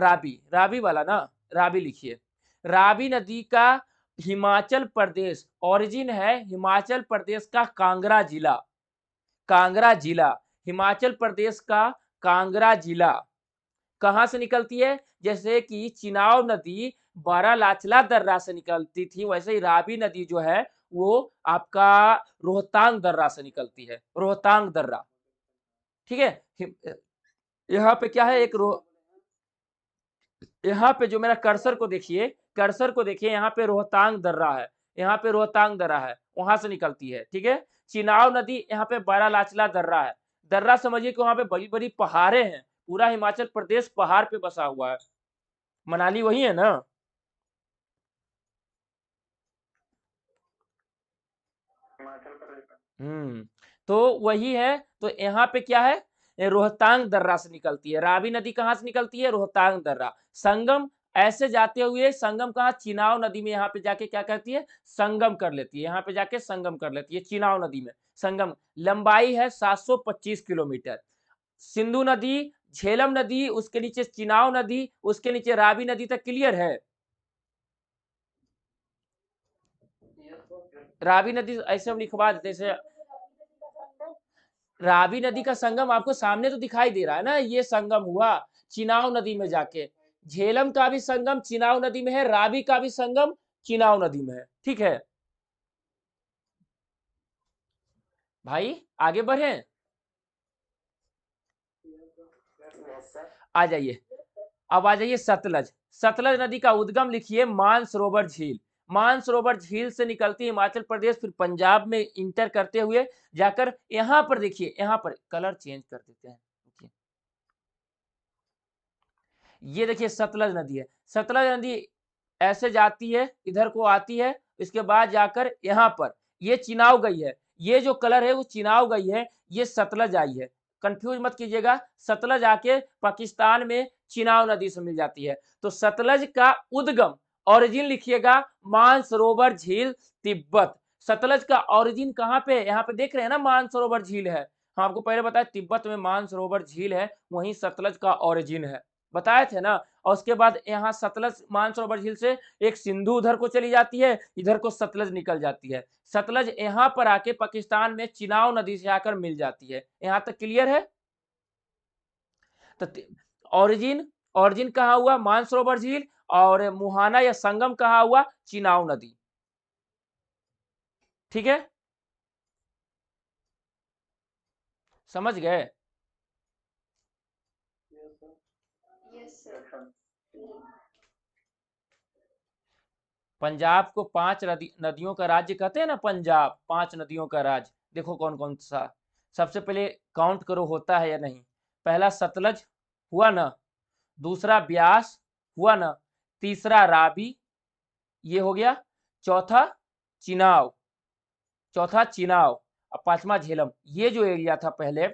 रावी वाला ना, रावी लिखिए। रावी नदी का हिमाचल प्रदेश ओरिजिन है, हिमाचल प्रदेश का कांगड़ा जिला, कांगड़ा जिला, हिमाचल प्रदेश का कांगड़ा जिला। कहां से निकलती है? जैसे कि चिनाव नदी बारालाचला दर्रा से निकलती थी, वैसे ही रावी नदी जो है वो आपका रोहतांग दर्रा से निकलती है, रोहतांग दर्रा। ठीक है। यहाँ पे क्या है? यहाँ पे जो मेरा कर्सर को देखिए, कर्सर को देखिए, यहाँ पे रोहतांग दर्रा है, यहाँ पे रोहतांग दर्रा है, वहां से निकलती है। ठीक है। चिनाव नदी यहाँ पे बारालाचला दर्रा है। दर्रा समझिए कि वहां पे बड़ी बड़ी पहाड़े हैं, पूरा हिमाचल प्रदेश पहाड़ पे बसा हुआ है। मनाली वही है ना? हिमाचल प्रदेश। तो वही है। तो यहाँ पे क्या है? रोहतांग दर्रा से निकलती है। रावी नदी कहाँ से निकलती है? रोहतांग दर्रा। संगम ऐसे जाते हुए संगम कहाँ? चिनाव नदी में यहाँ पे जाके क्या करती है? संगम कर लेती है, यहाँ पे जाके संगम कर लेती है चिनाव नदी में संगम। लंबाई है 725 किलोमीटर। सिंधु नदी, झेलम नदी, उसके नीचे चिनाव नदी, उसके नीचे रावी नदी तक क्लियर है? रावी नदी ऐसे हम लिखवा देते, जैसे रावी नदी का संगम आपको सामने तो दिखाई दे रहा है ना, ये संगम हुआ चिनाव नदी में जाके। झेलम का भी संगम चिनाव नदी में है, रावी का भी संगम चिनाव नदी में है। ठीक है भाई, आगे बढ़े। आ जाइए, अब आ जाइए सतलज। सतलज नदी का उद्गम लिखिए मानसरोवर झील। मानसरोवर झील से निकलती हिमाचल प्रदेश, फिर पंजाब में इंटर करते हुए जाकर यहां पर देखिए, यहां पर कलर चेंज कर देते हैं। ये देखिए सतलज नदी है। सतलज नदी ऐसे जाती है, इधर को आती है, इसके बाद जाकर यहाँ पर ये चिनाव गई है, ये जो कलर है वो चिनाव गई है, ये सतलज आई है। कंफ्यूज मत कीजिएगा, सतलज आके पाकिस्तान में चिनाव नदी से मिल जाती है। तो सतलज का उद्गम ओरिजिन लिखिएगा मानसरोवर झील, तिब्बत। सतलज का ओरिजिन कहाँ पे है? यहाँ पे देख रहे हैं ना मानसरोवर झील है। हम आपको पहले बताया तिब्बत में मानसरोवर झील है, वहीं सतलज का ओरिजिन है, बताए थे ना। और उसके बाद यहाँ सतलज मानसरोवर झील से एक सिंधु उधर को चली जाती है, इधर को सतलज निकल जाती है। सतलज यहाँ पर आके पाकिस्तान में चिनाव नदी से आकर मिल जाती है। यहाँ तक क्लियर है? तो ओरिजिन, ओरिजिन कहाँ हुआ? मानसरोवर झील। और मुहाना या संगम कहाँ हुआ? चिनाव नदी। ठीक है, समझ गए? Yes sir. पंजाब को 5 नदियों का राज्य कहते हैं ना, पंजाब 5 नदियों का राज्य। देखो कौन कौन सा, सबसे पहले काउंट करो होता है या नहीं। पहला सतलज हुआ ना, दूसरा ब्यास हुआ ना, तीसरा रावी, ये हो गया, चौथा चिनाव, चौथा चिनाव, और पांचवा झेलम। ये जो एरिया था पहले,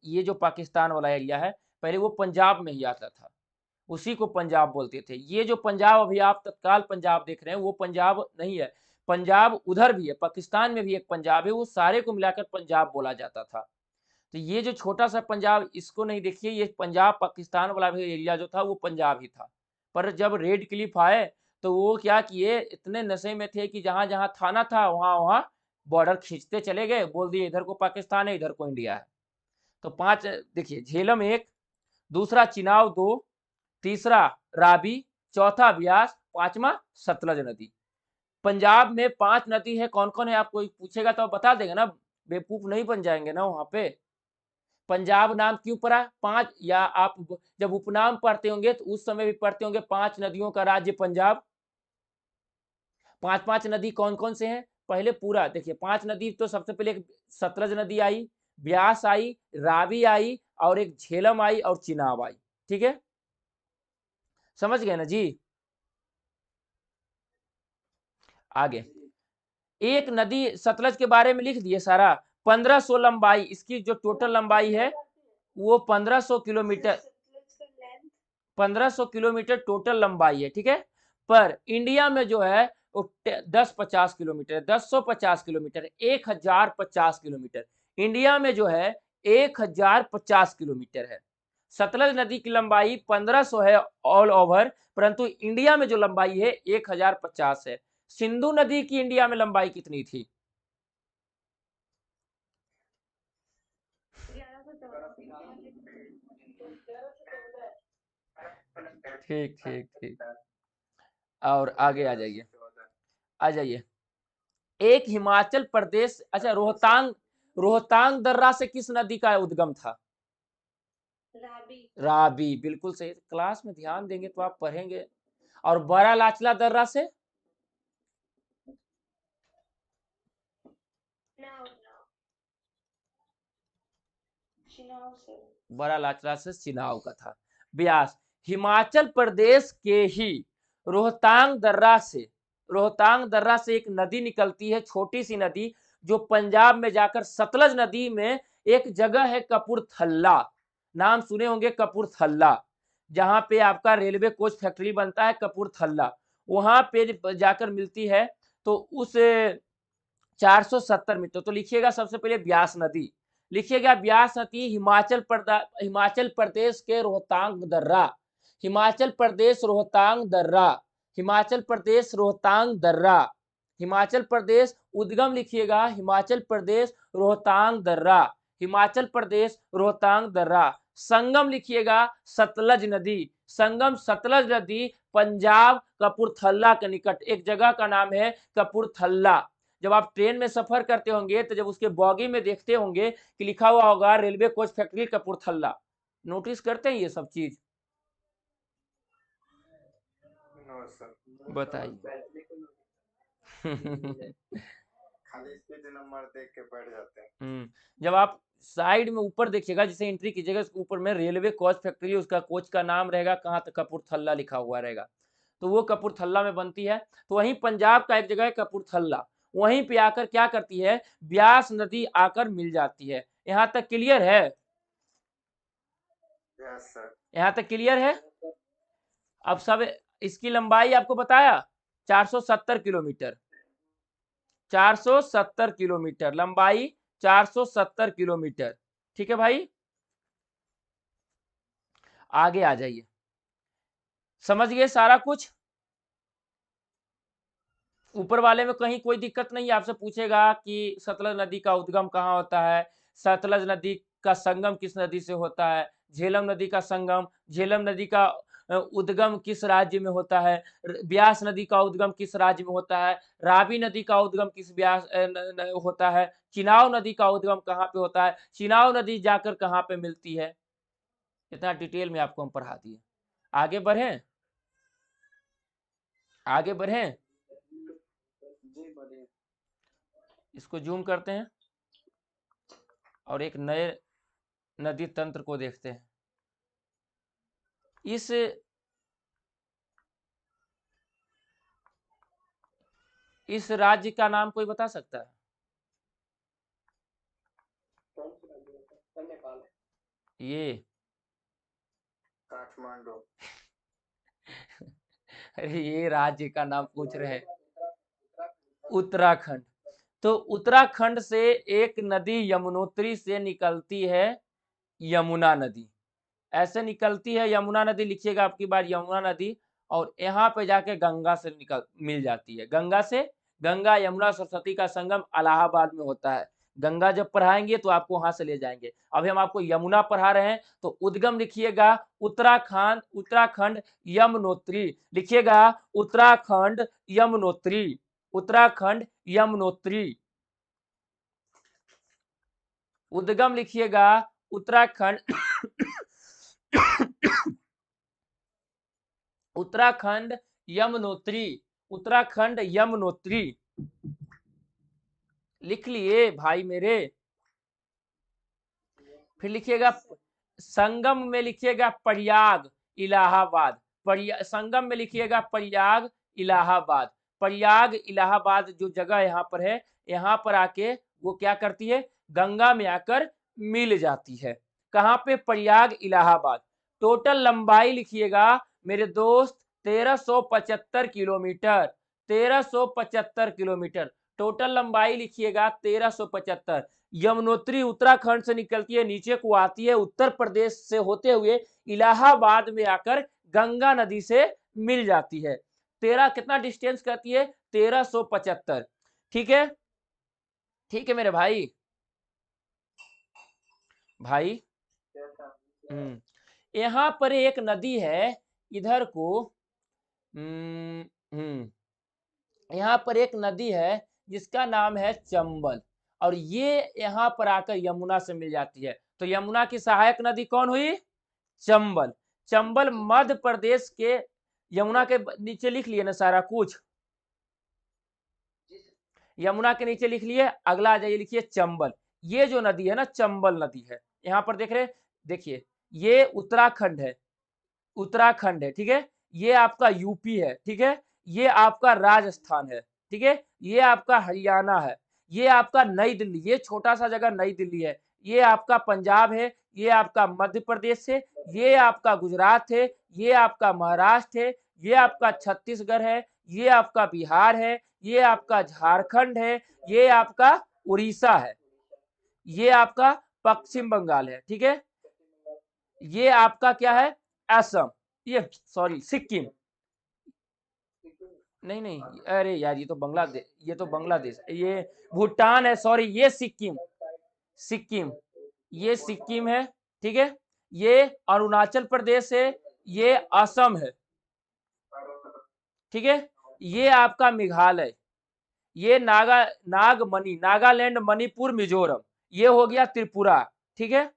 ये जो पाकिस्तान वाला एरिया है, पहले वो पंजाब में ही आता था, उसी को पंजाब बोलते थे। ये जो पंजाब अभी आप तत्काल पंजाब देख रहे हैं वो पंजाब नहीं है, पंजाब उधर भी है, पाकिस्तान में भी एक पंजाब है, वो सारे को मिलाकर पंजाब बोला जाता था। तो ये जो छोटा सा पंजाब, इसको नहीं देखिए, ये पंजाब पाकिस्तान वाला भी एरिया जो था वो पंजाब ही था। पर जब रेड क्लिफ आए तो वो क्या किए, इतने नशे में थे कि जहां जहां थाना था वहां वहां बॉर्डर खींचते चले गए, बोल दिए इधर को पाकिस्तान है इधर को इंडिया है। तो 5 देखिए, झेलम 1, दूसरा चिनाव 2, तीसरा रावी, चौथा ब्यास, पांचवा सतलज नदी। पंजाब में 5 नदी है, कौन कौन है आप कोई पूछेगा तो आप बता देंगे ना, बेवकूफ नहीं बन जाएंगे ना वहां पे। पंजाब नाम क्यों पड़ा 5, या आप जब उपनाम पढ़ते होंगे तो उस समय भी पढ़ते होंगे 5 नदियों का राज्य पंजाब। 5 नदी कौन कौन से हैं पहले पूरा देखिए। 5 नदी तो सबसे पहले एक सतलज नदी आई, ब्यास आई, रावी आई, और एक झेलम आई और चिनाब आई। ठीक है, समझ गए ना जी। आगे एक नदी सतलज के बारे में लिख दिए सारा। 1500 लंबाई, इसकी जो टोटल लंबाई है वो 1500 किलोमीटर, 1500 किलोमीटर टोटल लंबाई है। ठीक है, पर इंडिया में जो है वो 1050 किलोमीटर, 1050 किलोमीटर, 1050 किलोमीटर। इंडिया में जो है 1050 किलोमीटर है। सतलज नदी की लंबाई 1500 है ऑल ओवर, परंतु इंडिया में जो लंबाई है 1050 है। सिंधु नदी की इंडिया में लंबाई कितनी थी? 1114। ठीक ठीक ठीक। और आगे आ जाइए, आ जाइए। एक हिमाचल प्रदेश, अच्छा रोहतांग, रोहतांग दर्रा से किस नदी का उद्गम था? रावी। रावी, बिल्कुल सही। क्लास में ध्यान देंगे तो आप पढ़ेंगे। और बड़ा लाचला दर्रा से? चिनाव से। बड़ा लाचला से चिनाव का था। ब्यास, हिमाचल प्रदेश के ही रोहतांग दर्रा से, रोहतांग दर्रा से एक नदी निकलती है, छोटी सी नदी, जो पंजाब में जाकर सतलज नदी में एक जगह है कपूरथला, नाम सुने होंगे कपूरथला, जहां पे आपका रेलवे कोच फैक्ट्री बनता है कपूरथला, वहां पे जाकर मिलती है। तो उस 470 मीटर, तो लिखिएगा सबसे पहले ब्यास नदी, लिखिएगा ब्यास नदी हिमाचल प्रदेश के रोहतांग दर्रा, हिमाचल प्रदेश रोहतांग दर्रा, हिमाचल प्रदेश रोहतांग दर्रा, हिमाचल प्रदेश उद्गम लिखिएगा हिमाचल प्रदेश रोहतांग दर्रा, हिमाचल प्रदेश रोहतांग दर्रा। संगम लिखिएगा सतलज नदी, संगम सतलज नदी पंजाब कपूरथला के निकट एक जगह का नाम है कपूरथला। जब आप ट्रेन में सफर करते होंगे तो जब उसके बॉगी में देखते होंगे कि लिखा हुआ होगा railway coach factory Kapurthala, notice करते हैं ये सब चीज? बताइए। खाली स्पीड नंबर देख के बैठ जाते हैं। जब आप साइड में ऊपर देखिएगा, जैसे एंट्री कीजिएगा ऊपर में रेलवे कोच फैक्ट्री, उसका कोच का नाम रहेगा कहाँ तक, कपूरथला लिखा हुआ रहेगा, तो वो कपूरथला में बनती है। तो वहीं पंजाब का एक जगह है कपूरथला, वहीं पे आकर क्या करती है, ब्यास नदी आकर मिल जाती है। यहाँ तक क्लियर है? Yes sir. यहाँ तक क्लियर है? अब सब इसकी लंबाई आपको बताया 470 किलोमीटर, 470 किलोमीटर लंबाई, 470 किलोमीटर। ठीक है भाई, आगे आ जाइए। समझ गए सारा कुछ? ऊपर वाले में कहीं कोई दिक्कत नहीं है? आपसे पूछेगा कि सतलज नदी का उद्गम कहाँ होता है, सतलज नदी का संगम किस नदी से होता है, झेलम नदी का संगम, झेलम नदी का उद्गम किस राज्य में होता है, ब्यास नदी का उद्गम किस राज्य में होता है, रावी नदी का उद्गम किस ब्यास होता है, चिनाव नदी का उद्गम कहाँ पे होता है, चिनाव नदी जाकर कहाँ पे मिलती है, इतना डिटेल में आपको हम पढ़ा दिए। आगे बढ़े, आगे बढ़े, इसको जूम करते हैं और एक नए नदी तंत्र को देखते हैं। इस राज्य का नाम कोई बता सकता है? ये काठमांडू। अरे ये राज्य का नाम पूछ रहे हैं, उत्तराखंड। तो उत्तराखंड से एक नदी यमुनोत्री से निकलती है, यमुना नदी, ऐसे निकलती है यमुना नदी, लिखिएगा आपकी बार यमुना नदी, और यहाँ पे जाके गंगा से मिल जाती है। गंगा यमुना सरस्वती का संगम इलाहाबाद में होता है। गंगा जब पढ़ाएंगे तो आपको वहां से ले जाएंगे। अभी हम आपको यमुना पढ़ा रहे हैं, तो उद्गम लिखिएगा उत्तराखंड यमुनोत्री, लिखिएगा उत्तराखंड यमुनोत्री। उद्गम लिखिएगा उत्तराखंड उत्तराखंड यमुनोत्री लिख लिए भाई मेरे। फिर लिखिएगा संगम में, लिखिएगा प्रयाग इलाहाबाद। संगम में लिखिएगा प्रयाग इलाहाबाद जो जगह यहाँ पर है, यहाँ पर आके वो क्या करती है, गंगा में आकर मिल जाती है। कहाँ पे, प्रयाग इलाहाबाद। टोटल लंबाई लिखिएगा मेरे दोस्त 1375 किलोमीटर, 1375 किलोमीटर टोटल लंबाई लिखिएगा 1375। यमुनोत्री उत्तराखंड से निकलती है, नीचे को आती है, उत्तर प्रदेश से होते हुए इलाहाबाद में आकर गंगा नदी से मिल जाती है। कितना डिस्टेंस करती है, 1375। ठीक है, ठीक है मेरे भाई। यहाँ पर एक नदी है इधर को, यहाँ पर एक नदी है जिसका नाम है चंबल, और ये यहाँ पर आकर यमुना से मिल जाती है। तो यमुना की सहायक नदी कौन हुई, चंबल मध्य प्रदेश के। यमुना के नीचे लिख लिए ना सारा कुछ, यमुना के नीचे लिख लिए। अगला आ जाइए, लिखिए चंबल। ये जो नदी है ना, चंबल नदी है। यहाँ पर देख रहे, देखिए ये उत्तराखंड है, ठीक है। ये आपका यूपी है, ठीक है। ये आपका राजस्थान है, ठीक है। ये आपका हरियाणा है, ये आपका नई दिल्ली, ये छोटा सा जगह नई दिल्ली है। ये आपका पंजाब है, ये आपका मध्य प्रदेश है, ये आपका गुजरात है, ये आपका महाराष्ट्र है, ये आपका छत्तीसगढ़ है, ये आपका बिहार है, ये आपका झारखंड है, ये आपका उड़ीसा है, ये आपका पश्चिम बंगाल है, ठीक है। ये आपका क्या है, असम, ये सॉरी सिक्किम, नहीं, अरे यार ये तो बांग्लादेश, ये भूटान है, सॉरी ये सिक्किम, ये सिक्किम है, ठीक है। ये अरुणाचल प्रदेश है, ये असम है, ठीक है। ये आपका मेघालय, ये नागालैंड, मणिपुर, मिजोरम, ये हो गया त्रिपुरा, ठीक है।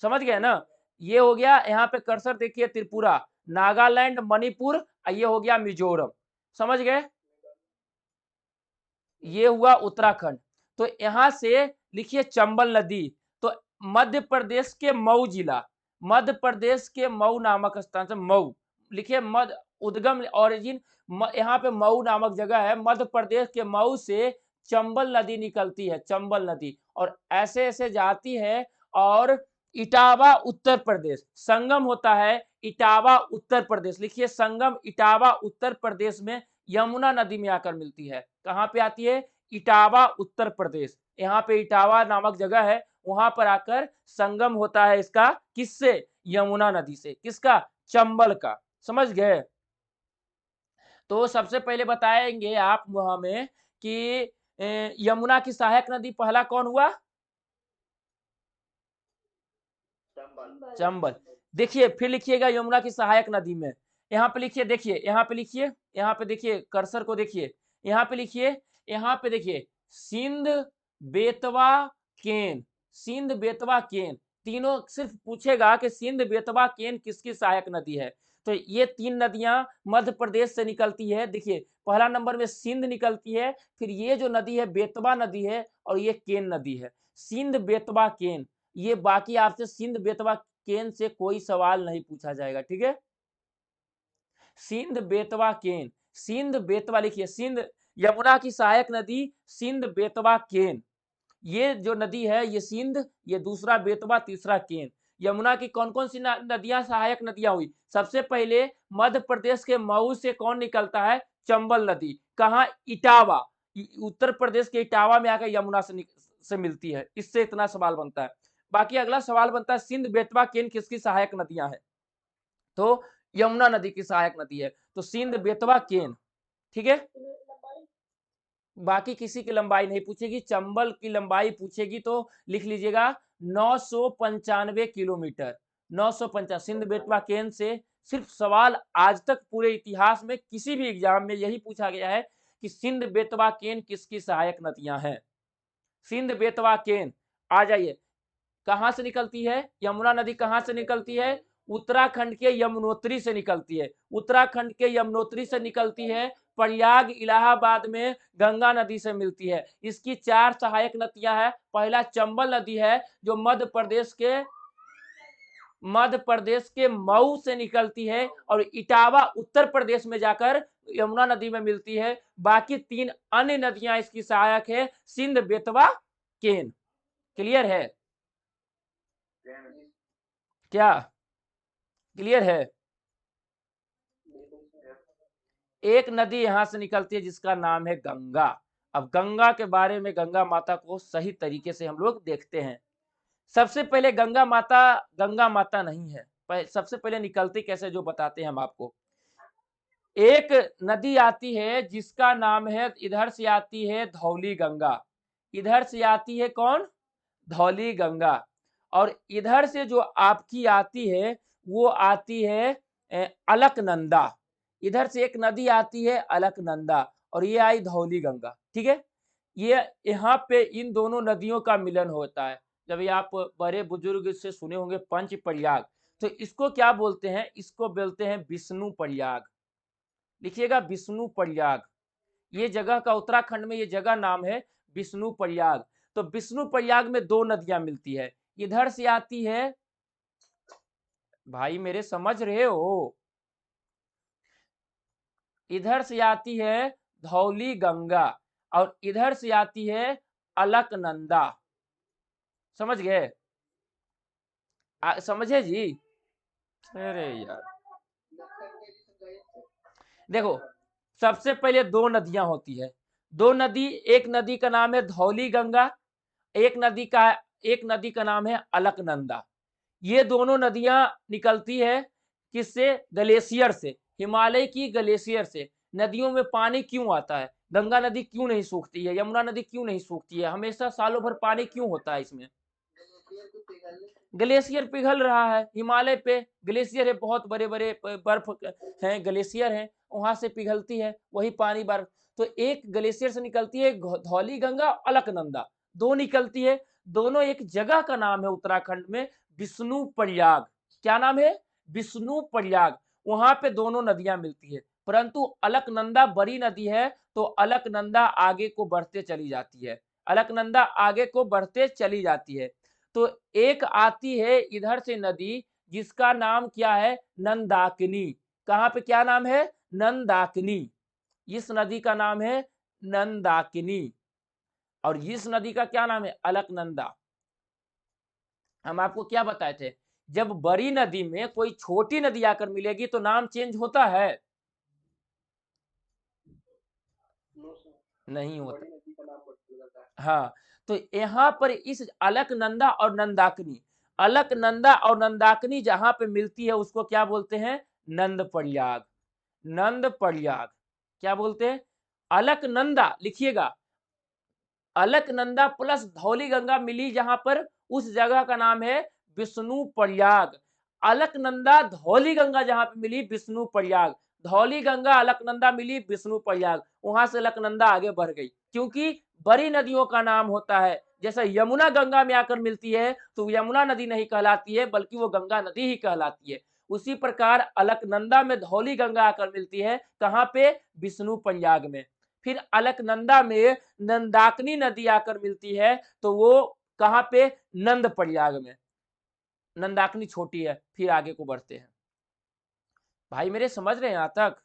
समझ गए ना, ये हो गया, यहाँ पे कर्सर देखिए, त्रिपुरा, नागालैंड, मणिपुर, ये हो गया मिजोरम, समझ गए। ये हुआ उत्तराखंड। तो यहां से लिखिए चंबल नदी, तो मध्य प्रदेश के मऊ जिला, मध्य प्रदेश के मऊ नामक स्थान से, मऊ लिखिए, मध्य उद्गम ओरिजिन यहाँ पे मऊ नामक जगह है, मध्य प्रदेश के मऊ से चंबल नदी निकलती है, चंबल नदी, और ऐसे ऐसे जाती है, और इटावा उत्तर प्रदेश, संगम होता है इटावा उत्तर प्रदेश, लिखिए संगम इटावा उत्तर प्रदेश में यमुना नदी में आकर मिलती है। कहाँ पे आती है, इटावा उत्तर प्रदेश, यहाँ पे इटावा नामक जगह है, वहां पर आकर संगम होता है इसका, किससे, यमुना नदी से, किसका, चंबल का, समझ गए। तो सबसे पहले बताएंगे आप हमें कि यमुना की सहायक नदी पहला कौन हुआ, चंबल। देखिए फिर लिखिएगा यमुना की सहायक नदी में, यहाँ पे लिखिए, देखिए यहाँ पे लिखिए, यहाँ पे देखिए कर्सर को देखिए, यहाँ पे लिखिए, यहाँ पे देखिए सिंध, बेतवा, केन, सिंध, बेतवा, केन, तीनों सिर्फ पूछेगा कि सिंध, बेतवा, केन किसकी सहायक नदी है। तो ये तीन नदियां मध्य प्रदेश से निकलती है। देखिए पहला नंबर में सिंध निकलती है, फिर ये जो नदी है बेतवा नदी है, और ये केन नदी है। सिंध, बेतवा, केन, ये बाकी आपसे सिंध, बेतवा, केन से कोई सवाल नहीं पूछा जाएगा, ठीक है। सिंध, बेतवा, केन, सिंध, बेतवा लिखिए, सिंध, यमुना की सहायक नदी सिंध, बेतवा, केन, ये जो नदी है ये सिंध, ये दूसरा बेतवा, तीसरा केन। यमुना की कौन कौन सी नदियां सहायक नदियां हुई, सबसे पहले मध्य प्रदेश के मऊ से कौन निकलता है, चंबल नदी, कहाँ, इटावा, उत्तर प्रदेश के इटावा में आकर यमुना से मिलती है। इससे इतना सवाल बनता है। बाकी अगला सवाल बनता है सिंध, बेतवा, केन किसकी सहायक नदियां हैं। तो यमुना नदी की सहायक नदी है। तो सिंध, बेतवा, केन, ठीक है। बाकी किसी की लंबाई नहीं पूछेगी, चंबल की लंबाई पूछेगी तो लिख लीजिएगा 995 किलोमीटर। 955 सिंध बेतवा केन से सिर्फ सवाल आज तक पूरे इतिहास में किसी भी एग्जाम में यही पूछा गया है कि सिंध बेतवा केन किसकी सहायक नदियां हैं। सिंध बेतवा केन, आ जाइए। कहां से निकलती है यमुना नदी? कहां से निकलती है? उत्तराखंड के यमुनोत्री से निकलती है। उत्तराखंड के यमुनोत्री से निकलती है, प्रयाग इलाहाबाद में गंगा नदी से मिलती है। इसकी 4 सहायक नदियां हैं। पहला चंबल नदी है जो मध्य प्रदेश के मऊ से निकलती है और इटावा उत्तर प्रदेश में जाकर यमुना नदी में मिलती है। बाकी 3 अन्य नदियां इसकी सहायक है, सिंध, बेतवा, केन। क्लियर है? क्या क्लियर है? एक नदी यहां से निकलती है जिसका नाम है गंगा। अब गंगा के बारे में, गंगा माता को सही तरीके से हम लोग देखते हैं। सबसे पहले गंगा माता नहीं है, सबसे पहले निकलती कैसे जो बताते हैं हम आपको। एक नदी आती है जिसका नाम है, इधर से आती है धौली गंगा। इधर से आती है कौन? धौली गंगा। और इधर से जो आपकी आती है वो आती है अलकनंदा। इधर से एक नदी आती है अलकनंदा और ये आई धौली गंगा, ठीक है। ये यहाँ पे इन दोनों नदियों का मिलन होता है। जब ये आप बड़े बुजुर्ग से सुने होंगे पंच प्रयाग, तो इसको क्या बोलते हैं? इसको बोलते हैं विष्णु प्रयाग। लिखिएगा विष्णु प्रयाग। ये जगह का उत्तराखंड में ये जगह नाम है विष्णु प्रयाग। तो विष्णु प्रयाग में 2 नदियां मिलती है। इधर से आती है, भाई मेरे समझ रहे हो, इधर से आती है धौली गंगा और इधर से आती है अलकनंदा। समझ गए? समझे जी? अरे यार देखो, सबसे पहले 2 नदियां होती है। 2 नदी, एक नदी का नाम है धौली गंगा, एक नदी का नाम है अलकनंदा। ये दोनों नदियां निकलती है किससे? ग्लेशियर से, हिमालय की ग्लेशियर से। नदियों में पानी क्यों आता है? गंगा नदी क्यों नहीं सूखती है? यमुना नदी क्यों नहीं सूखती है? हमेशा सालों भर पानी क्यों होता है इसमें? ग्लेशियर पिघल रहा है। हिमालय पे ग्लेशियर है, बहुत बड़े बड़े बर्फ हैं, ग्लेशियर हैं, वहां से पिघलती है वही पानी बर्फ। तो एक ग्लेशियर से निकलती है धौली गंगा, अलकनंदा, 2 निकलती है। दोनों एक जगह का नाम है उत्तराखंड में, विष्णु प्रयाग। क्या नाम है? विष्णु प्रयाग। वहां पे दोनों नदियां मिलती है, परंतु अलकनंदा बड़ी नदी है तो अलकनंदा आगे को बढ़ते चली जाती है। अलकनंदा आगे को बढ़ते चली जाती है। तो एक आती है इधर से नदी जिसका नाम क्या है? नंदाकिनी। कहां पे क्या नाम है? नंदाकिनी। इस नदी का नाम है नंदाकिनी और इस नदी का क्या नाम है? अलकनंदा। हम आपको क्या बताए थे? जब बड़ी नदी में कोई छोटी नदी आकर मिलेगी तो नाम चेंज होता है? नहीं होता। हाँ, तो यहाँ पर इस अलकनंदा और नंदाकिनी, अलकनंदा और नंदाकिनी जहां पे मिलती है उसको क्या बोलते हैं? नंद प्रयाग। नंद प्रयाग क्या बोलते हैं? अलकनंदा लिखिएगा, अलकनंदा प्लस धौली गंगा मिली जहां पर, उस जगह का नाम है विष्णु प्रयाग। अलकनंदा धौली गंगा जहां पे मिली, विष्णु प्रयाग। धौली गंगा अलकनंदा मिली, विष्णु प्रयाग। वहां से अलकनंदा आगे बढ़ गई, क्योंकि बड़ी नदियों का नाम होता है। जैसे यमुना गंगा में आकर मिलती है तो यमुना नदी नहीं कहलाती है बल्कि वो गंगा नदी ही कहलाती है। उसी प्रकार अलकनंदा में धौली गंगा आकर मिलती है, कहां पे? विष्णु प्रयाग में। फिर अलकनंदा में नंदाकिनी नदी आकर मिलती है तो वो कहां पे? नंद प्रयाग में। नंदाकिनी छोटी है, फिर आगे को बढ़ते हैं। भाई मेरे समझ रहे हैं यहां तक?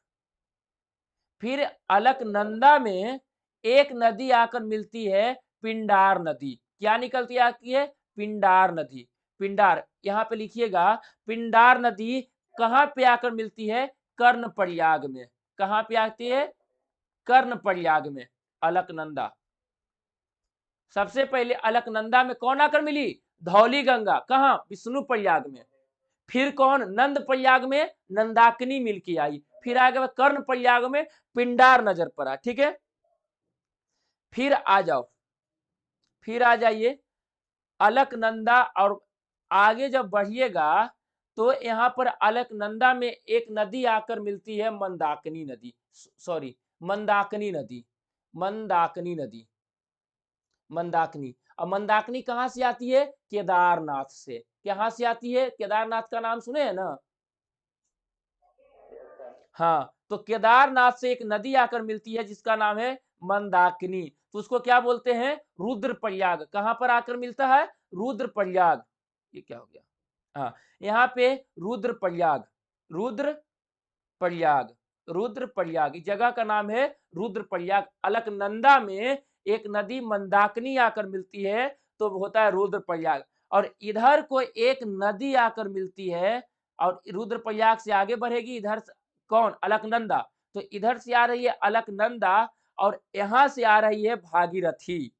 फिर अलकनंदा में एक नदी आकर मिलती है, पिंडार नदी। क्या निकलती आती है? पिंडार नदी। पिंडार, यहां पे लिखिएगा, पिंडार नदी कहां पे आकर मिलती है? कर्ण प्रयाग में। कहां पे आती है? कर्ण प्रयाग में। अलकनंदा, सबसे पहले अलकनंदा में कौन आकर मिली? धौली गंगा। कहां? विष्णु प्रयाग में। फिर कौन, नंद प्रयाग में नंदाकिनी मिल के आई, फिर आगे कर्ण प्रयाग में पिंडार नजर पड़ा, ठीक है। फिर आ जाओ, फिर आ जाइए अलकनंदा, और आगे जब बढ़िएगा तो यहाँ पर अलकनंदा में एक नदी आकर मिलती है, मंदाकिनी नदी, सॉरी मंदाकिनी नदी, मंदाकिनी नदी, मंदाकिनी। अब मंदाकिनी कहाँ से आती है, केदारनाथ से। कहाँ से आती है, केदारनाथ का नाम सुने हैं ना, हाँ, तो केदारनाथ से एक नदी आकर मिलती है जिसका नाम है मंदाकिनी, तो उसको क्या बोलते हैं, रुद्रप्रयाग। कहां पर आकर मिलता है, रुद्रप्रयाग। ये क्या हो गया, हाँ, यहाँ पे रुद्रप्रयाग, रुद्रप्रयाग, रुद्रप्रयाग इस जगह का नाम है रुद्रप्रयाग। अलकनंदा में एक नदी मंदाकिनी आकर मिलती है तो होता है रुद्रप्रयाग, और इधर को एक नदी आकर मिलती है, और रुद्रप्रयाग से आगे बढ़ेगी इधर कौन, अलकनंदा, तो इधर से आ रही है अलकनंदा, और यहाँ से आ रही है भागीरथी,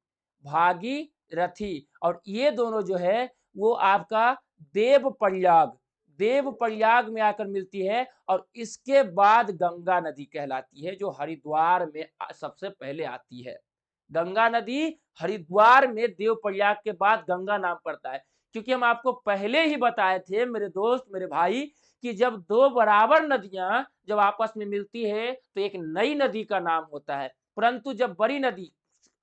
भागीरथी, और ये दोनों जो है वो आपका देवप्रयाग, देवप्रयाग में आकर मिलती है, और इसके बाद गंगा नदी कहलाती है, जो हरिद्वार में सबसे पहले आती है। गंगा नदी हरिद्वार में देवप्रयाग के बाद गंगा नाम पड़ता है, क्योंकि हम आपको पहले ही बताए थे मेरे दोस्त, मेरे भाई, कि जब दो बराबर नदियां जब आपस में मिलती है तो एक नई नदी का नाम होता है। परंतु जब बड़ी नदी,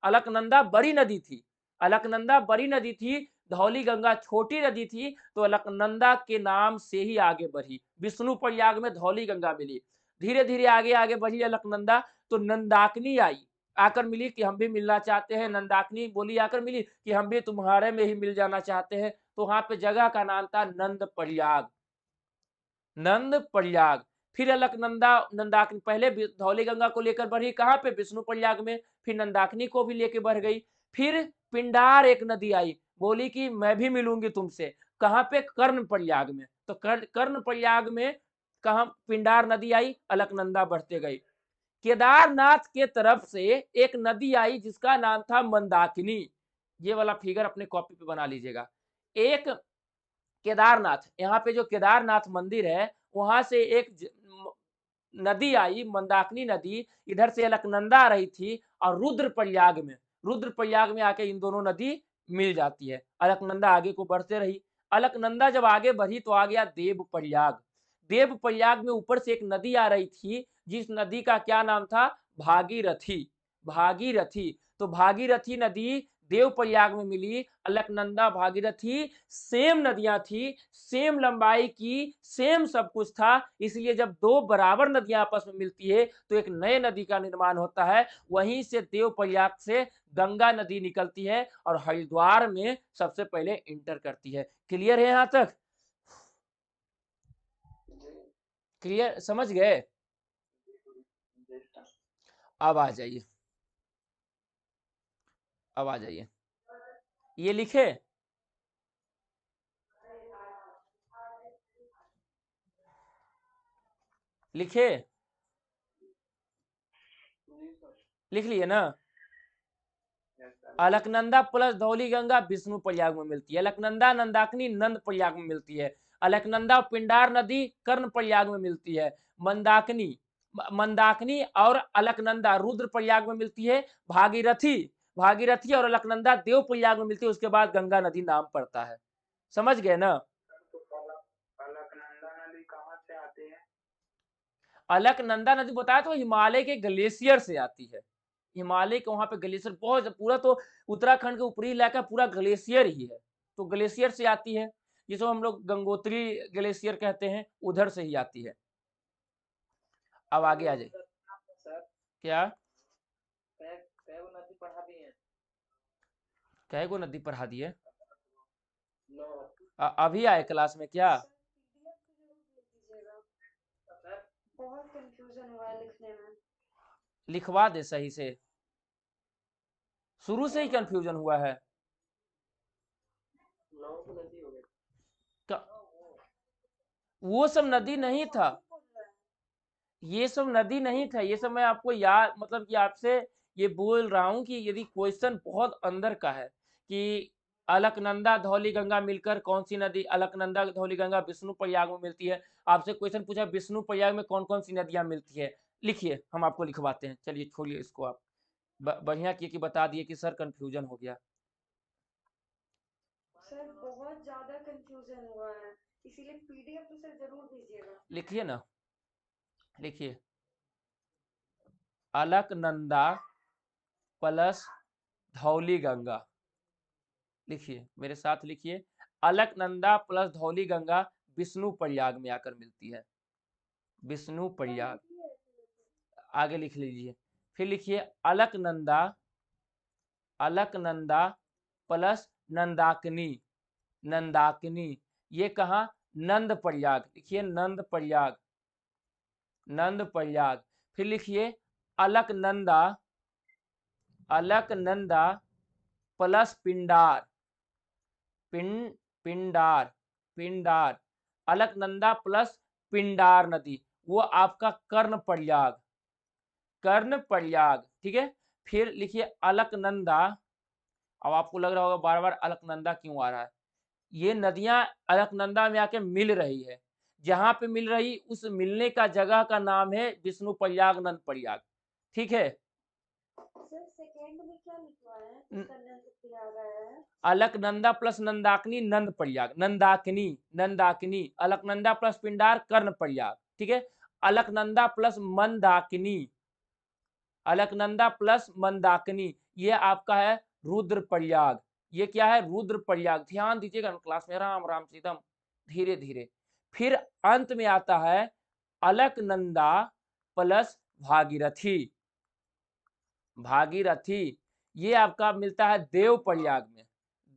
अलकनंदा बड़ी नदी थी, अलकनंदा बड़ी नदी थी, धौली गंगा छोटी नदी थी, तो अलकनंदा के नाम से ही आगे बढ़ी, विष्णु प्रयाग में धौली गंगा मिली, धीरे धीरे आगे आगे बढ़ी अलकनंदा, तो नंदाकिनी आई, आकर मिली कि हम भी मिलना चाहते हैं, नंदाकिनी बोली आकर मिली कि हम भी तुम्हारे में ही मिल जाना चाहते हैं, तो वहां पे जगह का नाम था नंद प्रयाग, नंद प्रयाग। फिर अलकनंदा नंदाकिनी, पहले धौली गंगा को लेकर बढ़ी कहाँ पे, विष्णु प्रयाग में, फिर नंदाकिनी को भी लेकर बढ़ गई, फिर पिंडार एक नदी आई, बोली कि मैं भी मिलूंगी तुमसे, कहाँ पे, कर्ण प्रयाग में, तो कर्ण प्रयाग में कहा पिंडार नदी आई, अलकनंदा बढ़ते गई। केदारनाथ के तरफ से एक नदी आई जिसका नाम था मंदाकिनी, ये वाला फिगर अपने कॉपी पे बना लीजिएगा। एक केदारनाथ, यहाँ पे जो केदारनाथ मंदिर है वहां से एक नदी आई, मंदाकिनी नदी, इधर से अलकनंदा आ रही थी, और रुद्रप्रयाग में, रुद्रप्रयाग में आके इन दोनों नदी मिल जाती है। अलकनंदा आगे को बढ़ते रही, अलकनंदा जब आगे बढ़ी तो आ गया देवप्रयाग, देवप्रयाग में ऊपर से एक नदी आ रही थी जिस नदी का क्या नाम था, भागीरथी, भागीरथी, तो भागीरथी नदी देवप्रयाग में मिली, अलकनंदा भागीरथी सेम नदियां थी, सेम लंबाई की, सेम सब कुछ था, इसलिए जब दो बराबर नदियां आपस में मिलती है तो एक नए नदी का निर्माण होता है। वहीं से देवप्रयाग से गंगा नदी निकलती है और हरिद्वार में सबसे पहले इंटर करती है। क्लियर है यहां तक, क्लियर, समझ गए। अब आ जाइए, अब आ जाइए, ये लिखे, लिखे, लिख लिए ना। अलकनंदा प्लस धौली गंगा विष्णु प्रयाग में मिलती है, अलकनंदा नंदाकिनी नंद प्रयाग में मिलती है, अलकनंदा पिंडार नदी कर्ण प्रयाग में मिलती है, मंदाकिनी, मंदाकिनी और अलकनंदा रुद्र प्रयाग में मिलती है, भागीरथी, भागीरथी और अलकनंदा देव प्रयाग में मिलती है, उसके बाद गंगा नदी नाम पड़ता है। समझ गए ना। अलकनंदा नदी कहाँ से आती है? अलकनंदा नदी बताया तो हिमालय के ग्लेशियर से आती है, हिमालय के वहां पे ग्लेशियर बहुत, पूरा तो उत्तराखंड के ऊपरी इलाका पूरा ग्लेशियर ही है, तो ग्लेशियर से आती है, जिसको हम लोग गंगोत्री ग्लेशियर कहते हैं, उधर से ही आती है। अब आगे आ जाइए, क्या नदी पढ़ा दी है, कै गो नदी पढ़ा दिए, अभी आए क्लास में क्या, बहुत कंफ्यूजन हुआ है लिखने में। लिखवा दे सही से, शुरू से ही कंफ्यूजन हुआ है। वो सब नदी नहीं था, ये सब नदी नहीं था, ये सब मैं आपको याद, मतलब कि आपसे ये बोल रहा हूं कि यदि क्वेश्चन बहुत अंदर का है कि अलकनंदा धौलीगंगा मिलकर कौन सी नदी, अलकनंदा धौलीगंगा विष्णु प्रयाग में मिलती है। आपसे क्वेश्चन पूछा विष्णु प्रयाग में कौन कौन सी नदियां मिलती है, लिखिए, हम आपको लिखवाते हैं। चलिए छोड़िए इसको, आप बढ़िया किए कि बता दिए कि सर कंफ्यूजन हो गया। सर बहुत ज्यादा कंफ्यूजन हुआ है, इसीलिए पीडीएफ तो सर जरूर दीजिएगा। लिखिए ना, लिखिए, अलकनंदा प्लस धौलीगंगा, लिखिए मेरे साथ लिखिए, अलकनंदा प्लस धौलीगंगा विष्णु प्रयाग में आकर मिलती है, विष्णु प्रयाग। आगे लिख लीजिए, फिर लिखिए अलकनंदा, अलकनंदा प्लस नंदाकिनी, नंदाकिनी ये कहा, नंद प्रयाग, लिखिए नंद प्रयाग, नंद प्रयाग। फिर लिखिए अलकनंदा, अलकनंदा प्लस पिंडार, पिंडार, पिंडार, अलकनंदा प्लस पिंडार नदी, वो आपका कर्ण प्रयाग, कर्ण प्रयाग, ठीक है। फिर लिखिए अलकनंदा, अब आपको लग रहा होगा बार बार अलकनंदा क्यों आ रहा है, ये नदियां अलकनंदा में आके मिल रही है, जहां पे मिल रही उस मिलने का जगह का नाम है विष्णु प्रयाग, नंद प्रयाग, ठीक है। सर सेकंड में क्या लिखवा है, इसका नंद प्रयाग आया है। अलकनंदा प्लस नंदाकिनी नंद प्रयाग, नंदाकिनी, नंदाकिनी, अलकनंदा प्लस पिंडार कर्ण प्रयाग, ठीक है। अलकनंदा प्लस मंदाकिनी, अलकनंदा प्लस मंदाकिनी ये आपका है रुद्र प्रयाग, ये क्या है, रुद्र प्रयाग। ध्यान दीजिएगा क्लास में, राम राम सीधम, धीरे धीरे। फिर अंत में आता है अलकनंदा प्लस भागीरथी, भागीरथी ये आपका मिलता है देव प्रयाग में,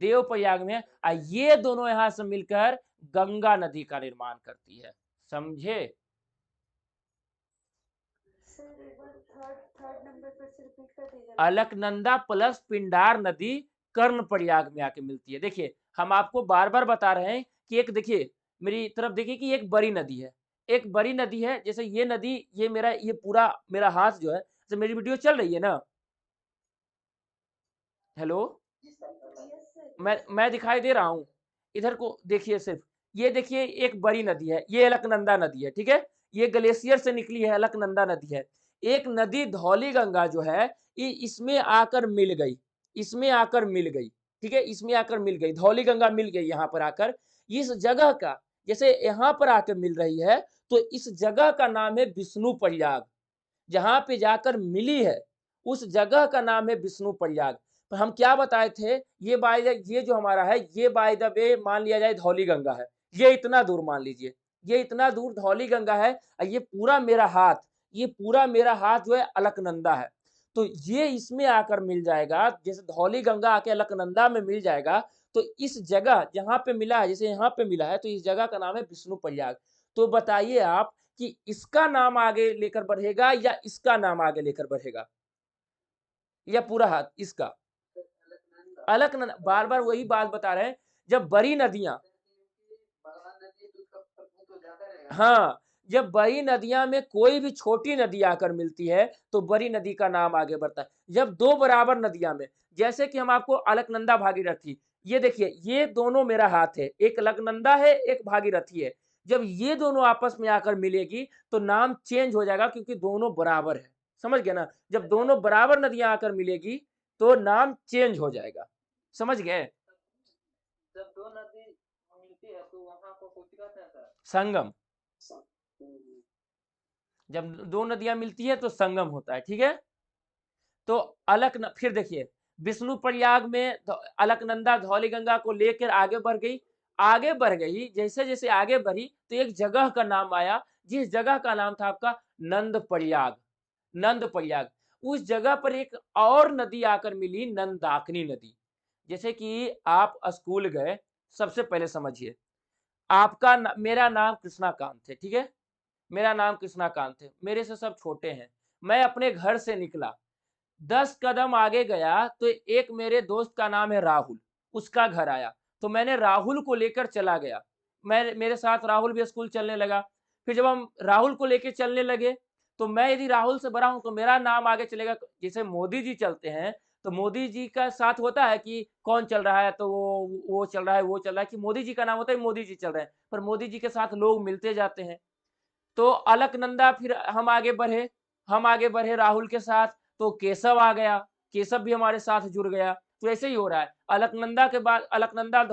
देव प्रयाग में। ये दोनों यहां से मिलकर गंगा नदी का निर्माण करती है, समझे। सर एक बार थर्ड नंबर पर से रिपीट कर दीजिए। अलकनंदा प्लस पिंडार नदी कर्ण प्रयाग में आके मिलती है। देखिए हम आपको बार बार बता रहे हैं कि एक, देखिए मेरी तरफ देखिए कि एक बड़ी नदी है, एक बड़ी नदी है, जैसे ये नदी, ये मेरा, ये पूरा मेरा हाथ जो है, तो मेरी वीडियो चल रही है ना, हेलो, मैं दिखाई दे रहा हूँ, इधर को देखिए सिर्फ, ये देखिए एक बड़ी नदी है, ये अलकनंदा नदी है, ठीक है, ये ग्लेशियर से निकली है, अलकनंदा नदी है। एक नदी धौलीगंगा जो है ये इसमें आकर मिल गई, इसमें आकर मिल गई, ठीक है, इसमें आकर मिल गई, धौलीगंगा मिल गई यहाँ पर आकर, इस जगह का, जैसे यहाँ पर आकर मिल रही है, तो इस जगह का नाम है विष्णु प्रयाग, जहां पे जाकर मिली है उस जगह का नाम है विष्णु प्रयाग। पर हम क्या बताए थे, ये जो हमारा है, ये बाय द वे मान लिया जाए धौलीगंगा है, ये इतना दूर मान लीजिए, ये इतना दूर धौलीगंगा है, और ये पूरा मेरा हाथ, ये पूरा मेरा हाथ जो है अलकनंदा है। तो ये इसमें आकर मिल जाएगा, जैसे धौलीगंगा आके अलकनंदा में मिल जाएगा, तो इस जगह जहां पे मिला है, जैसे यहाँ पे मिला है, तो इस जगह का नाम है विष्णु प्रयाग। तो बताइए आप कि इसका नाम आगे लेकर बढ़ेगा या इसका नाम आगे लेकर बढ़ेगा, या पूरा हाथ इसका, अलकनंदा, बार बार वही बात बता रहे हैं, जब बड़ी नदियां, हाँ, जब बड़ी नदियां में कोई भी छोटी नदी आकर मिलती है तो बड़ी नदी का नाम आगे बढ़ता है। जब दो बराबर नदियां में, जैसे कि हम आपको अलकनंदा भागीरथी, ये देखिए ये दोनों मेरा हाथ है, एक अलकनंदा है एक भागीरथी है, जब ये दोनों आपस में आकर मिलेगी तो नाम चेंज हो जाएगा, क्योंकि दोनों बराबर है, समझ गए ना, जब दोनों बराबर नदियां आकर मिलेगी तो नाम चेंज हो जाएगा, समझ गए। जब दो नदी मिलती है तो वहां को कुछ कहते हैं सर, संगम, जब दो नदियां मिलती है तो संगम होता है, ठीक है। तो फिर देखिए विष्णु प्रयाग में अलकनंदा धौलीगंगा को लेकर आगे बढ़ गई, आगे बढ़ गई, जैसे जैसे आगे बढ़ी तो एक जगह का नाम आया, जिस जगह का नाम था आपका नंद प्रयाग, नंद प्रयाग। उस जगह पर एक और नदी आकर मिली, नंदाकिनी नदी। जैसे कि आप स्कूल गए, सबसे पहले समझिए, आपका मेरा नाम कृष्णाकांत है, ठीक है, मेरा नाम कृष्णाकांत है, मेरे से सब छोटे हैं, मैं अपने घर से निकला, 10 कदम आगे गया तो एक मेरे दोस्त का नाम है राहुल, उसका घर आया, तो मैंने राहुल को लेकर चला गया, मेरे साथ राहुल भी स्कूल चलने लगा। फिर जब हम राहुल को लेकर चलने लगे तो मैं यदि राहुल से बड़ा हूं तो मेरा नाम आगे चलेगा, जैसे मोदी जी चलते हैं तो मोदी जी का साथ होता है कि कौन चल रहा है, तो वो चल रहा है, वो चल रहा है, कि मोदी जी का नाम होता है मोदी जी चल रहे हैं, पर मोदी जी के साथ लोग मिलते जाते हैं। तो अलकनंदा, फिर हम आगे बढ़े राहुल के साथ, तो केशव आ गया, केशव भी हमारे साथ जुड़ गया। तो ऐसे ही हो रहा है। अलकनंदा के बाद अलकनंदा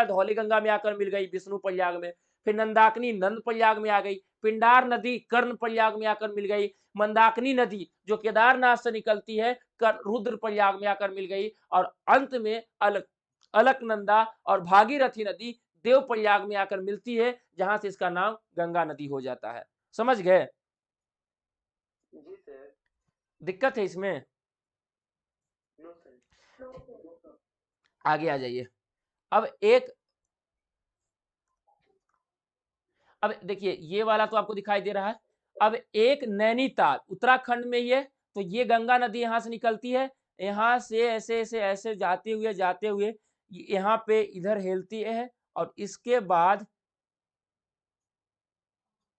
धौली गंगा में आकर मिल गई विष्णु प्रयाग में, फिर नंदाकिनी नंद प्रयाग में आ गई, पिंडार नदी कर्ण प्रयाग में आकर मिल गई, मंदाकिनी नदी जो केदारनाथ से निकलती है रुद्र प्रयाग में आकर मिल गई, और अंत में अलकनंदा और भागीरथी नदी देव प्रयाग में आकर मिलती है, जहां से इसका नाम गंगा नदी हो जाता है। समझ गए? जी सर। दिक्कत है इसमें? No sir. No sir. आगे आ जाइए। अब देखिए, ये वाला तो आपको दिखाई दे रहा है। अब एक नैनीताल उत्तराखंड में ही है, तो ये गंगा नदी यहाँ से निकलती है, यहाँ से ऐसे ऐसे ऐसे जाते हुए यहाँ पे इधर हेलती है, और इसके बाद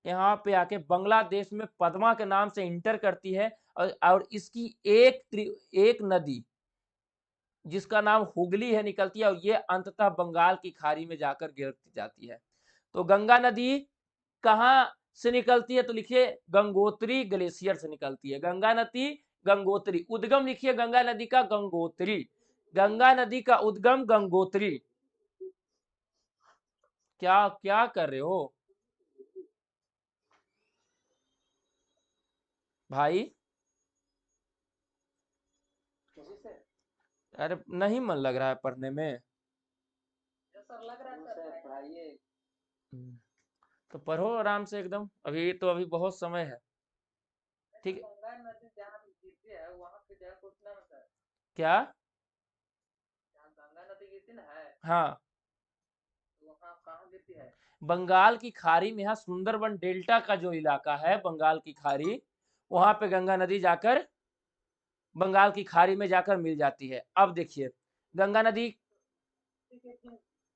यहाँ पे आके बांग्लादेश में पद्मा के नाम से इंटर करती है, और इसकी एक नदी जिसका नाम हुगली है निकलती है, और ये अंततः बंगाल की खाड़ी में जाकर गिरती जाती है। तो गंगा नदी कहाँ से निकलती है? तो लिखिए गंगोत्री ग्लेशियर से निकलती है। गंगा नदी गंगोत्री, उद्गम लिखिए गंगा नदी का गंगोत्री, गंगा नदी का उद्गम गंगोत्री। क्या क्या कर रहे हो भाई? जी सर। अरे नहीं मन लग रहा है पढ़ने में? सर लग रहा है सर, पढ़ाइए। तो पढ़ो आराम से एकदम, अभी बहुत समय है। ठीक है। गंगा नदी जहाँ गिरती है वहाँ पे जगह कुछ नाम है सर? क्या? जहाँ गंगा नदी गिरती ना है, हाँ, वहाँ कहाँ गिरती है? बंगाल की खाड़ी में, यहाँ सुंदरबन डेल्टा का जो इलाका है बंगाल की खाड़ी, वहां पे गंगा नदी जाकर बंगाल की खाड़ी में जाकर मिल जाती है। अब देखिए गंगा नदी,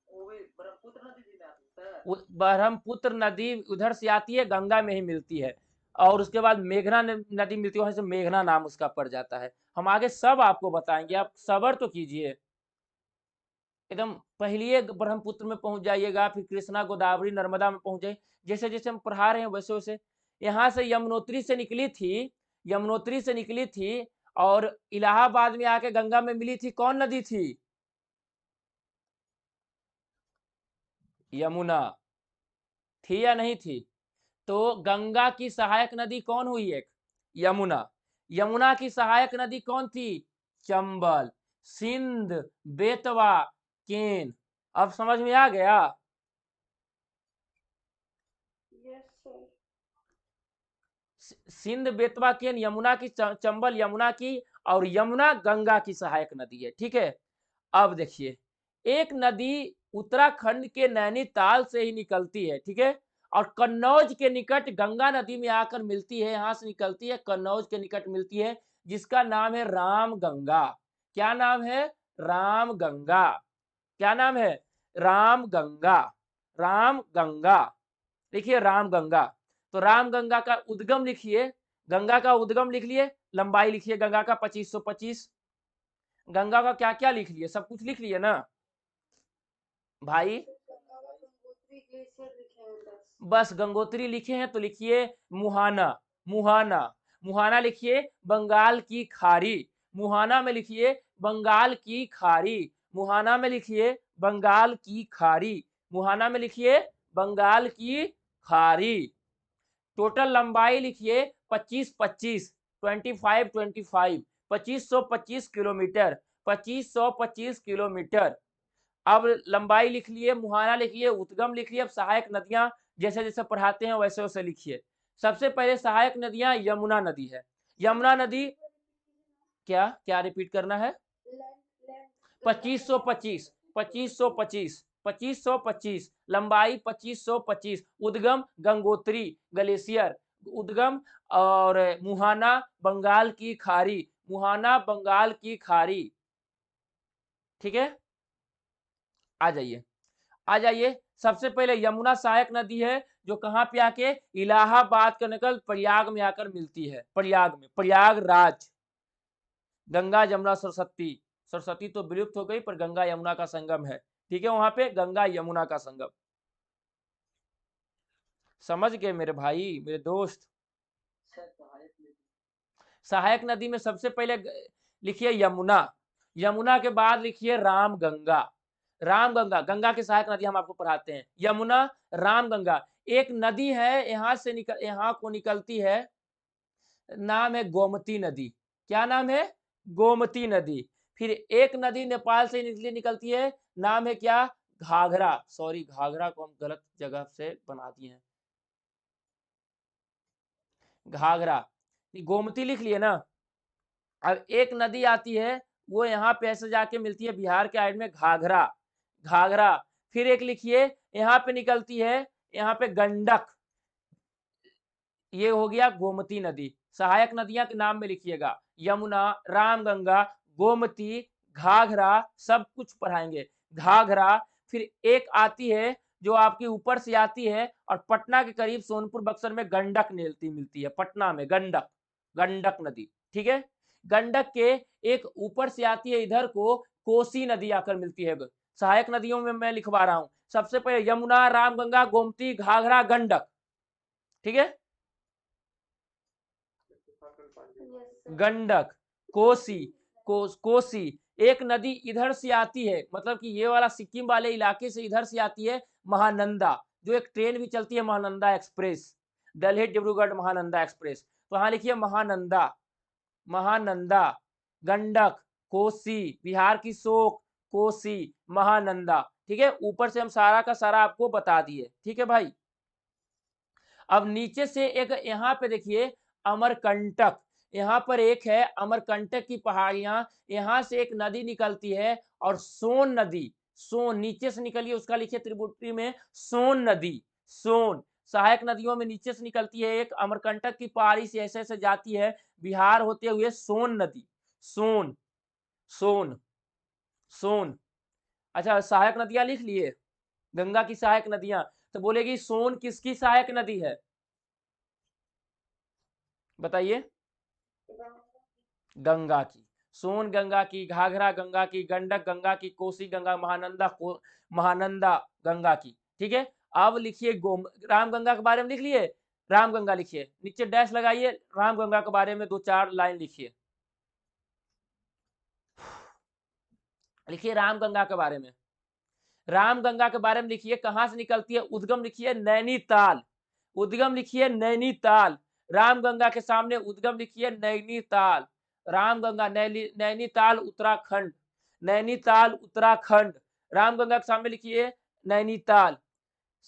वो भी ब्रह्मपुत्र नदी जी में आती है सर। ब्रह्मपुत्र नदी उधर से आती है, गंगा में ही मिलती है, और उसके बाद मेघना नदी मिलती है, वहां से मेघना नाम उसका पड़ जाता है। हम आगे सब आपको बताएंगे, आप सब्र तो कीजिए। एकदम पहले ब्रह्मपुत्र में पहुंच जाइएगा, फिर कृष्णा गोदावरी नर्मदा में पहुंच जाए, जैसे जैसे हम पढ़ा रहे हैं वैसे वैसे। यहाँ से यमुनोत्री से निकली थी, और इलाहाबाद में आके गंगा में मिली थी। कौन नदी थी? यमुना। थी या नहीं थी? तो गंगा की सहायक नदी कौन हुई? एक यमुना। यमुना की सहायक नदी कौन थी? चंबल, सिंध, बेतवा, केन। अब समझ में आ गया? Yes sir. सिंध, बेतवा, केन, यमुना की, चंबल यमुना की, और यमुना गंगा की सहायक नदी है। ठीक है। अब देखिए, एक नदी उत्तराखंड के नैनीताल से ही निकलती है, ठीक है, और कन्नौज के निकट गंगा नदी में आकर मिलती है, यहां से निकलती है, कन्नौज के निकट मिलती है, जिसका नाम है रामगंगा। क्या नाम है? रामगंगा। क्या नाम है? रामगंगा। रामगंगा। देखिए रामगंगा, तो रामगंगा का उद्गम लिखिए, गंगा का उद्गम लिख लिए, लंबाई लिखिए गंगा का 2525। गंगा का क्या क्या लिख लिए? सब कुछ लिख लिए ना भाई? गंगोत्री ग्लेशियर लिखे हैं बस। बस गंगोत्री लिखे हैं तो लिखिए मुहाना। मुहाना, मुहाना लिखिए बंगाल की खाड़ी। मुहाना में लिखिए बंगाल की खाड़ी। मुहाना में लिखिए बंगाल की खाड़ी। मुहाना में लिखिए बंगाल की खाड़ी। टोटल लंबाई लिखिए 2525, 2525, 2525 किलोमीटर, 2525 किलोमीटर। अब लंबाई लिख लिए, मुहाना लिखिए, उद्गम लिखिए। अब सहायक नदियां जैसे जैसे पढ़ाते हैं वैसे वैसे लिखिए। सबसे पहले सहायक नदियां यमुना नदी है। यमुना नदी, क्या क्या रिपीट करना है? 2525, 2525, 2525, लंबाई 2525, उद्गम गंगोत्री ग्लेशियर, उद्गम, और मुहाना बंगाल की खाड़ी, मुहाना बंगाल की खाड़ी। ठीक है, आ जाइए, आ जाइए। सबसे पहले यमुना सहायक नदी है, जो कहां पे आके इलाहाबाद के निकल प्रयाग में आकर मिलती है, प्रयाग में, प्रयागराज। गंगा जमुना सरस्वती, सरस्वती तो विलुप्त हो गई पर गंगा यमुना का संगम है, ठीक है, वहां पे गंगा यमुना का संगम। समझ गए मेरे भाई, मेरे दोस्त। सहायक नदी में सबसे पहले लिखिए यमुना, यमुना के बाद लिखिए राम गंगा, राम गंगा, गंगा की सहायक नदी हम आपको पढ़ाते हैं, यमुना, राम गंगा। एक नदी है यहाँ से यहाँ को निकलती है, नाम है गोमती नदी। क्या नाम है? गोमती नदी। फिर एक नदी नेपाल से निकलती है, नाम है क्या? घाघरा। सॉरी, घाघरा को हम गलत जगह से बना दिए हैं, घाघरा। गोमती लिख लिए ना। अब एक नदी आती है, वो यहाँ पे ऐसे जाके मिलती है बिहार के साइड में, घाघरा, घाघरा। फिर एक लिखिए यहाँ पे निकलती है, यहाँ पे गंडक, ये हो गया गोमती नदी। सहायक नदियां के नाम में लिखिएगा, यमुना, रामगंगा, गोमती, घाघरा, सब कुछ पढ़ाएंगे। घाघरा। फिर एक आती है जो आपकी ऊपर से आती है और पटना के करीब सोनपुर बक्सर में गंडक मिलती है, पटना में गंडक, गंडक नदी, ठीक है। गंडक के एक ऊपर से आती है इधर को कोसी नदी आकर मिलती है। सहायक नदियों में मैं लिखवा रहा हूं, सबसे पहले यमुना, रामगंगा, गोमती, घाघरा, गंडक, ठीक है। गंडक, कोसी, कोसी। एक नदी इधर से आती है, मतलब कि ये वाला सिक्किम वाले इलाके से इधर से आती है, महानंदा, जो एक ट्रेन भी चलती है महानंदा एक्सप्रेस, दिल्ली डिब्रूगढ़ महानंदा एक्सप्रेस। तो यहाँ लिखिए महानंदा, महानंदा, गंडक, कोसी, बिहार की शोक, कोसी, महानंदा, ठीक है। ऊपर से हम सारा का सारा आपको बता दिए, ठीक है भाई। अब नीचे से एक यहाँ पे देखिए अमरकंटक, यहाँ पर एक है अमरकंटक की पहाड़ियां, यहाँ से एक नदी निकलती है और सोन नदी, सोन नीचे से निकलिए, उसका लिखिए त्रिपुटी में सोन नदी, सोन। सहायक नदियों में नीचे से निकलती है एक, अमरकंटक की पहाड़ी से ऐसे ऐसे जाती है बिहार होते हुए सोन नदी, सोन, सोन, सोन। अच्छा, सहायक नदियां लिख लिए, गंगा की सहायक नदियां। तो बोलेगी सोन किसकी सहायक नदी है? बताइए। गंगा की। सोन गंगा की, घाघरा गंगा की, गंडक गंगा की, कोसी गंगा, महानंदा गंगा की, ठीक है। अब लिखिए राम गंगा के बारे में लिख लिए, राम गंगा लिखिए, नीचे डैश लगाइए, राम गंगा के बारे में 2-4 लाइन लिखिए, लिखिए राम गंगा के बारे में। राम गंगा के बारे में लिखिए, कहां से निकलती है? उद्गम लिखिए नैनीताल, उद्गम लिखिए नैनीताल। राम गंगा के सामने उद्गम लिखिए नैनीताल, राम गंगा, नैनीताल उत्तराखंड, नैनीताल उत्तराखंड। राम गंगा के सामने लिखिए नैनीताल।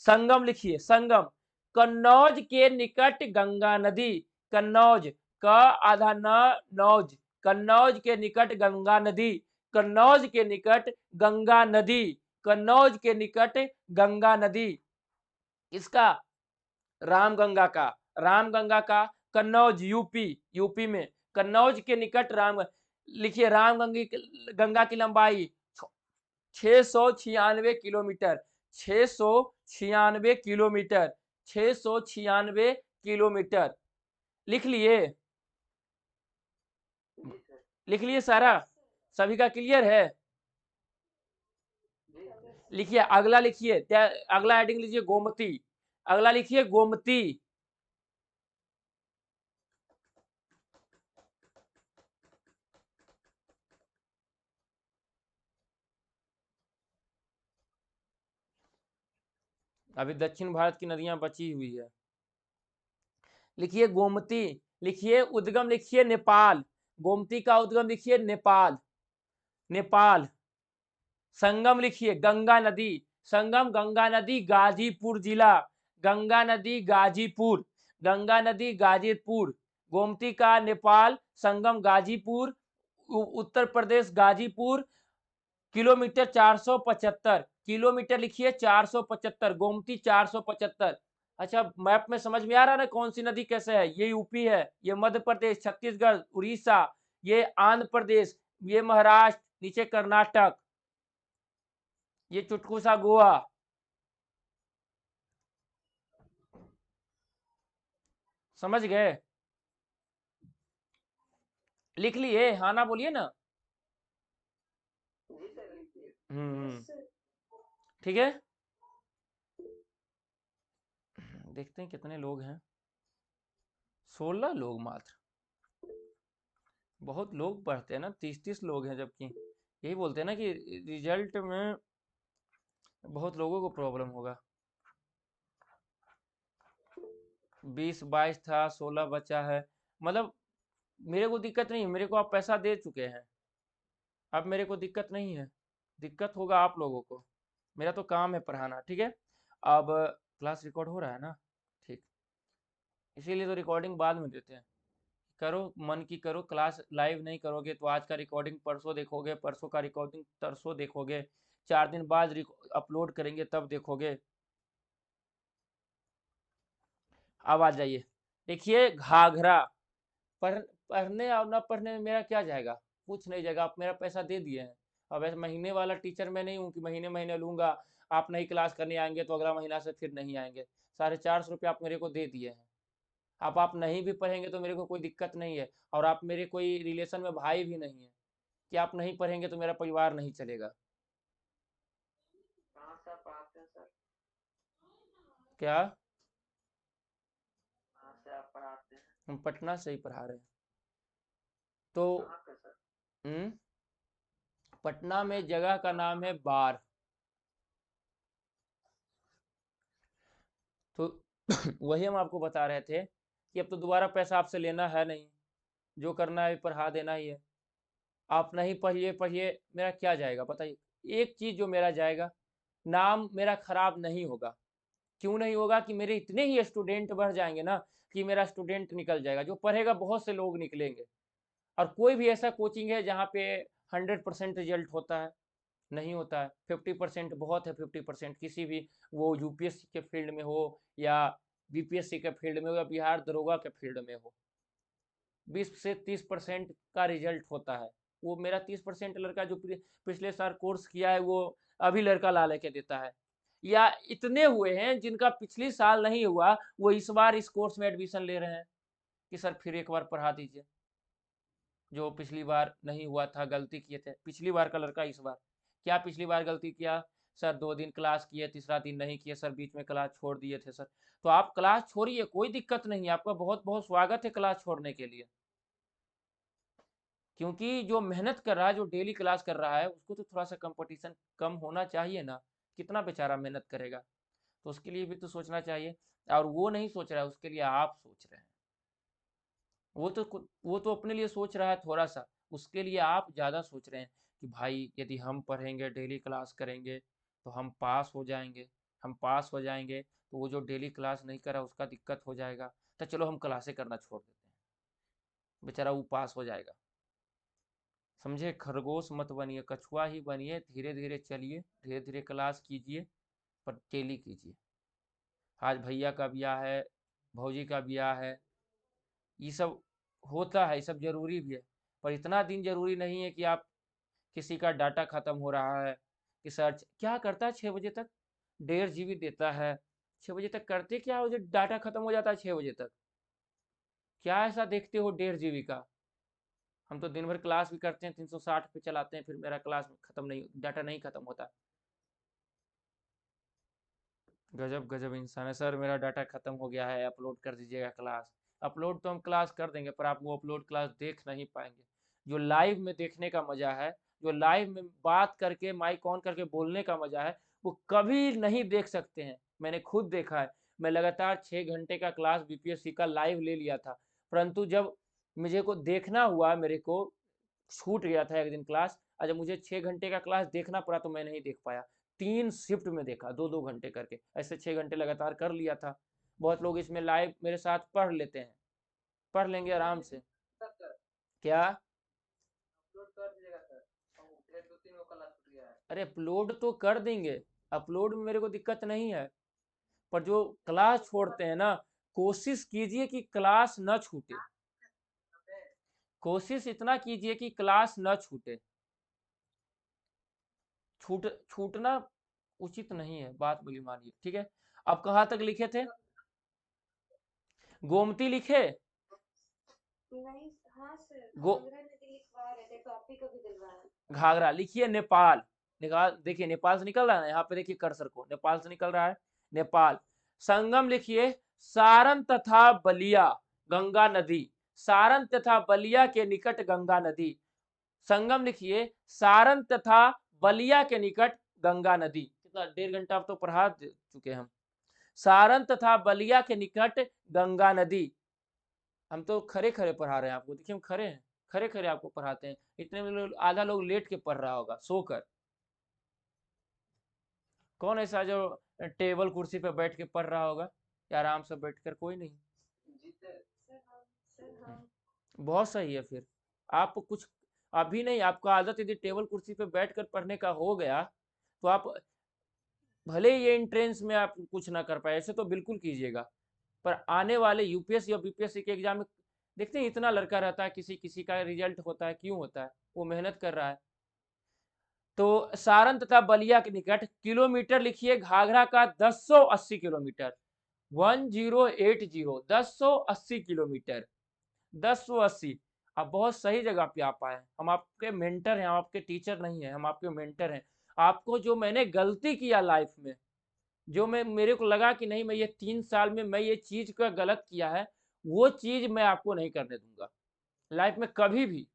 संगम लिखिए, संगम कन्नौज के निकट गंगा नदी, कन्नौज, क आधा न नौज, कन्नौज के निकट गंगा नदी, कन्नौज के निकट गंगा नदी, कन्नौज के निकट गंगा नदी। इसका रामगंगा का, रामगंगा का कन्नौज यूपी, यूपी में कन्नौज के निकट राम। लिखिए गंगा की लंबाई 696 किलोमीटर, 696 किलोमीटर, 696 किलोमीटर। लिख लिए, लिख लिए सारा, सभी का क्लियर है? लिखिए अगला, लिखिए अगला हेडिंग लीजिए गोमती, अगला लिखिए गोमती। अभी दक्षिण भारत की नदियां बची हुई है। लिखिए गोमती, लिखिए उद्गम लिखिए नेपाल, गोमती का उद्गम लिखिए नेपाल, नेपाल। संगम लिखिए गंगा नदी, संगम गंगा नदी गाजीपुर जिला, गंगा नदी गाजीपुर, गंगा नदी गाजीपुर। गोमती का नेपाल, संगम गाजीपुर, उत्तर प्रदेश गाजीपुर। किलोमीटर 475, किलोमीटर लिखिए 475, गोमती 475। अच्छा, मैप में समझ में आ रहा है ना कौन सी नदी कैसे है? ये यूपी है, ये मध्य प्रदेश, छत्तीसगढ़, उड़ीसा, ये आंध्र प्रदेश, ये महाराष्ट्र, नीचे कर्नाटक, ये चुटकुसा गोवा। समझ गए? लिख लिए? हाँ ना बोलिए ना। जी सर लिखिए। हम्म, सर ठीक है। देखते हैं कितने लोग हैं। 16 लोग मात्र। बहुत लोग पढ़ते हैं ना, 30-30 लोग हैं, जबकि यही बोलते हैं ना कि रिजल्ट में बहुत लोगों को प्रॉब्लम होगा। 20-22 था, 16 बचा है। मतलब मेरे को दिक्कत नहीं है, मेरे को आप पैसा दे चुके हैं, अब मेरे को दिक्कत नहीं है। दिक्कत होगा आप लोगों को। मेरा तो काम है पढ़ाना, ठीक है। अब क्लास रिकॉर्ड हो रहा है ना? ठीक। इसीलिए तो रिकॉर्डिंग बाद में देते हैं। करो मन की करो, क्लास लाइव नहीं करोगे तो आज का रिकॉर्डिंग परसों देखोगे, परसों का रिकॉर्डिंग तरसों देखोगे, 4 दिन बाद अपलोड करेंगे तब देखोगे। अब आ जाइए, देखिए घाघरा। पढ़ पढ़ने और ना पढ़ने में मेरा क्या जाएगा? कुछ नहीं जाएगा, आप मेरा पैसा दे दिए हैं। अब ऐसे महीने वाला टीचर मैं नहीं हूँ कि महीने महीने लूंगा। आप नहीं क्लास करने आएंगे तो अगला महीना से फिर नहीं आएंगे। 450 रुपये आप मेरे को दे दिए हैं। अब आप नहीं भी पढ़ेंगे तो मेरे को कोई दिक्कत नहीं है, और आप मेरे कोई रिलेशन में भाई भी नहीं है कि आप नहीं पढ़ेंगे तो मेरा परिवार नहीं चलेगा। कहाँ से आप पढ़ाते हैं सर? क्या? कहाँ से आप पढ़ाते हैं? हम पटना से ही पढ़ा रहे हैं। तो कहाँ पे सर? पटना में जगह का नाम है बार। तो वही हम आपको बता रहे थे कि अब तो दोबारा पैसा आपसे लेना है नहीं, जो करना है पढ़ा देना ही है। आप नहीं पढ़िए पढ़िए, मेरा क्या जाएगा बताइए? एक चीज़ जो मेरा जाएगा, नाम मेरा खराब नहीं होगा। क्यों नहीं होगा? कि मेरे इतने ही स्टूडेंट बढ़ जाएंगे ना कि मेरा स्टूडेंट निकल जाएगा। जो पढ़ेगा बहुत से लोग निकलेंगे। और कोई भी ऐसा कोचिंग है जहाँ पे 100% रिजल्ट होता है? नहीं होता है। 50% बहुत है। 50% किसी भी, वो यूपीएससी के फील्ड में हो या बीपीएससी के फील्ड में हो या बिहार दरोगा के फील्ड में हो, 20 से 30% का रिजल्ट होता है। वो मेरा 30% लड़का जो पिछले साल कोर्स किया है वो अभी लड़का ला लेके देता है। या इतने हुए हैं जिनका पिछले साल नहीं हुआ, वो इस बार इस कोर्स में एडमिशन ले रहे हैं कि सर फिर एक बार पढ़ा दीजिए। जो पिछली बार नहीं हुआ था, गलती किए थे पिछली बार का लड़का इस बार। क्या पिछली बार गलती किया? सर 2 दिन क्लास किए, तीसरा दिन नहीं किए सर, बीच में क्लास छोड़ दिए थे सर। तो आप क्लास छोड़िए, कोई दिक्कत नहीं है, आपका बहुत बहुत स्वागत है क्लास छोड़ने के लिए। क्योंकि जो मेहनत कर रहा है, जो डेली क्लास कर रहा है, उसको तो थोड़ा सा कंपटीशन कम होना चाहिए ना। कितना बेचारा मेहनत करेगा, तो उसके लिए भी तो सोचना चाहिए। और वो नहीं सोच रहा है, उसके लिए आप सोच रहे हैं। वो तो अपने लिए सोच रहा है थोड़ा सा, उसके लिए आप ज़्यादा सोच रहे हैं कि भाई यदि हम पढ़ेंगे, डेली क्लास करेंगे तो हम पास हो जाएंगे। हम पास हो जाएंगे तो वो जो डेली क्लास नहीं करा उसका दिक्कत हो जाएगा, तो चलो हम क्लासें करना छोड़ देते हैं, बेचारा वो पास हो जाएगा। समझे? खरगोश मत बनिए, कछुआ ही बनिए। धीरे धीरे चलिए, धीरे धीरे क्लास कीजिए, पर डेली कीजिए। आज भैया का ब्याह है, भौजी का ब्याह है, ये सब होता है, ये सब जरूरी भी है। पर इतना दिन जरूरी नहीं है कि आप, किसी का डाटा खत्म हो रहा है कि सर्च क्या करता है 6 बजे तक, 1.5 GB देता है। 6 बजे तक करते क्या हो जो डाटा खत्म हो जाता है 6 बजे तक? क्या ऐसा देखते हो 1.5 GB का? हम तो दिन भर क्लास भी करते हैं, 360 पे चलाते हैं, फिर मेरा क्लास खत्म नहीं, डाटा नहीं खत्म होता। गजब गजब इंसान है। सर मेरा डाटा खत्म हो गया है, अपलोड कर दीजिएगा क्लास। अपलोड तो हम क्लास कर देंगे, पर आप वो अपलोड क्लास देख नहीं पाएंगे। जो लाइव में देखने का मजा है, जो लाइव में बात करके माइक ऑन करके बोलने का मजा है, वो कभी नहीं देख सकते हैं। मैंने खुद देखा है। मैं लगातार 6 घंटे का क्लास बीपीएससी का लाइव ले लिया था, परंतु जब मुझे को देखना हुआ, मेरे को छूट गया था एक दिन क्लास, और जब मुझे 6 घंटे का क्लास देखना पड़ा तो मैं नहीं देख पाया। 3 शिफ्ट में देखा, 2-2 घंटे करके, ऐसे 6 घंटे लगातार कर लिया था। बहुत लोग इसमें लाइव मेरे साथ पढ़ लेते हैं, पढ़ लेंगे आराम से। सर क्या? अपलोड कर दीजिएगा सर, हम एक दो तीन को क्लास छूट गया है। अरे अपलोड तो कर देंगे, अपलोड में मेरे को दिक्कत नहीं है। पर जो क्लास छोड़ते हैं ना, कोशिश कीजिए कि क्लास न छूटे। कोशिश इतना कीजिए कि क्लास न छूटे। छूटना उचित नहीं है, बात बोली मानिए, ठीक है। अब कहाँ तक लिखे थे? गोमती लिखे? नहीं हाँ सर, गो घाघरा नदी लिखवा रहे थे, टॉपिक अभी दिलवाया। घाघरा लिखिए नेपाल। निकाल देखिए नेपाल से निकल रहा है ना, यहाँ पे देखिए कर्सर को, नेपाल से निकल रहा है नेपाल। संगम लिखिए सारण तथा बलिया गंगा नदी, सारण तथा बलिया के निकट गंगा नदी। संगम लिखिए सारण तथा बलिया के निकट गंगा नदी। कितना 1.5 घंटा अब तो पढ़ा चुके हम। सारण तथा बलिया के निकट गंगा नदी। हम तो खरे खरे पढ़ा रहे हैं आपको, देखिए हम खरे हैं, खरे खरे आपको पढ़ाते हैं। इतने में आधा लोग लेट के पढ़ रहा होगा सोकर। कौन ऐसा जो टेबल कुर्सी पे बैठ के पढ़ रहा होगा या आराम से बैठकर? कोई नहीं। जीते सर हाँ। बहुत सही है। फिर आप कुछ अभी नहीं, आपका आदत यदि टेबल कुर्सी पे बैठकर पढ़ने का हो गया तो आप भले ही ये एंट्रेंस में आप कुछ ना कर पाए, ऐसे तो बिल्कुल कीजिएगा, पर आने वाले यूपीएससी या बीपीएससी के एग्जाम में देखते हैं इतना लड़का रहता है, किसी किसी का रिजल्ट होता है, क्यों होता है? वो मेहनत कर रहा है। तो सारण तथा बलिया के निकट किलोमीटर लिखिए घाघरा का 1080 किलोमीटर, 1080, 1080 किलोमीटर, 1080। आप बहुत सही जगह पे आप आए। हम आपके मेंटर हैं, हम आपके टीचर नहीं हैं, हम आपके मेंटर हैं। आपको जो मैंने गलती किया लाइफ में, जो मैं मेरे को लगा कि नहीं मैं ये 3 साल में मैं ये चीज का गलत किया है, वो चीज मैं आपको नहीं करने दूंगा लाइफ में कभी भी।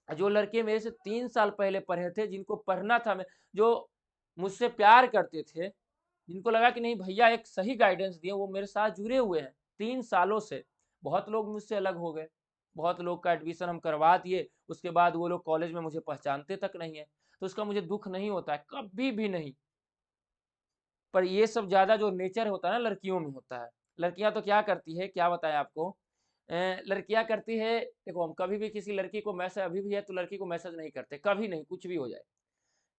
जो लड़के मेरे से 3 साल पहले पढ़े थे, जिनको पढ़ना था, मैं जो मुझसे प्यार करते थे, जिनको लगा कि नहीं भैया एक सही गाइडेंस दिए, वो मेरे साथ जुड़े हुए हैं 3 सालों से। बहुत लोग मुझसे अलग हो गए, बहुत लोग का एडमिशन हम करवा दिए, उसके बाद वो लोग कॉलेज में मुझे पहचानते तक नहीं है, तो उसका मुझे दुख नहीं होता है, कभी भी नहीं। पर ये सब ज्यादा जो नेचर होता है ना लड़कियों में होता है। लड़कियां तो क्या करती है, क्या बताएं आपको, लड़कियां करती है, देखो हम कभी भी किसी लड़की को मैसेज, अभी भी है तो लड़की को मैसेज नहीं करते, कभी नहीं, कुछ भी हो जाए।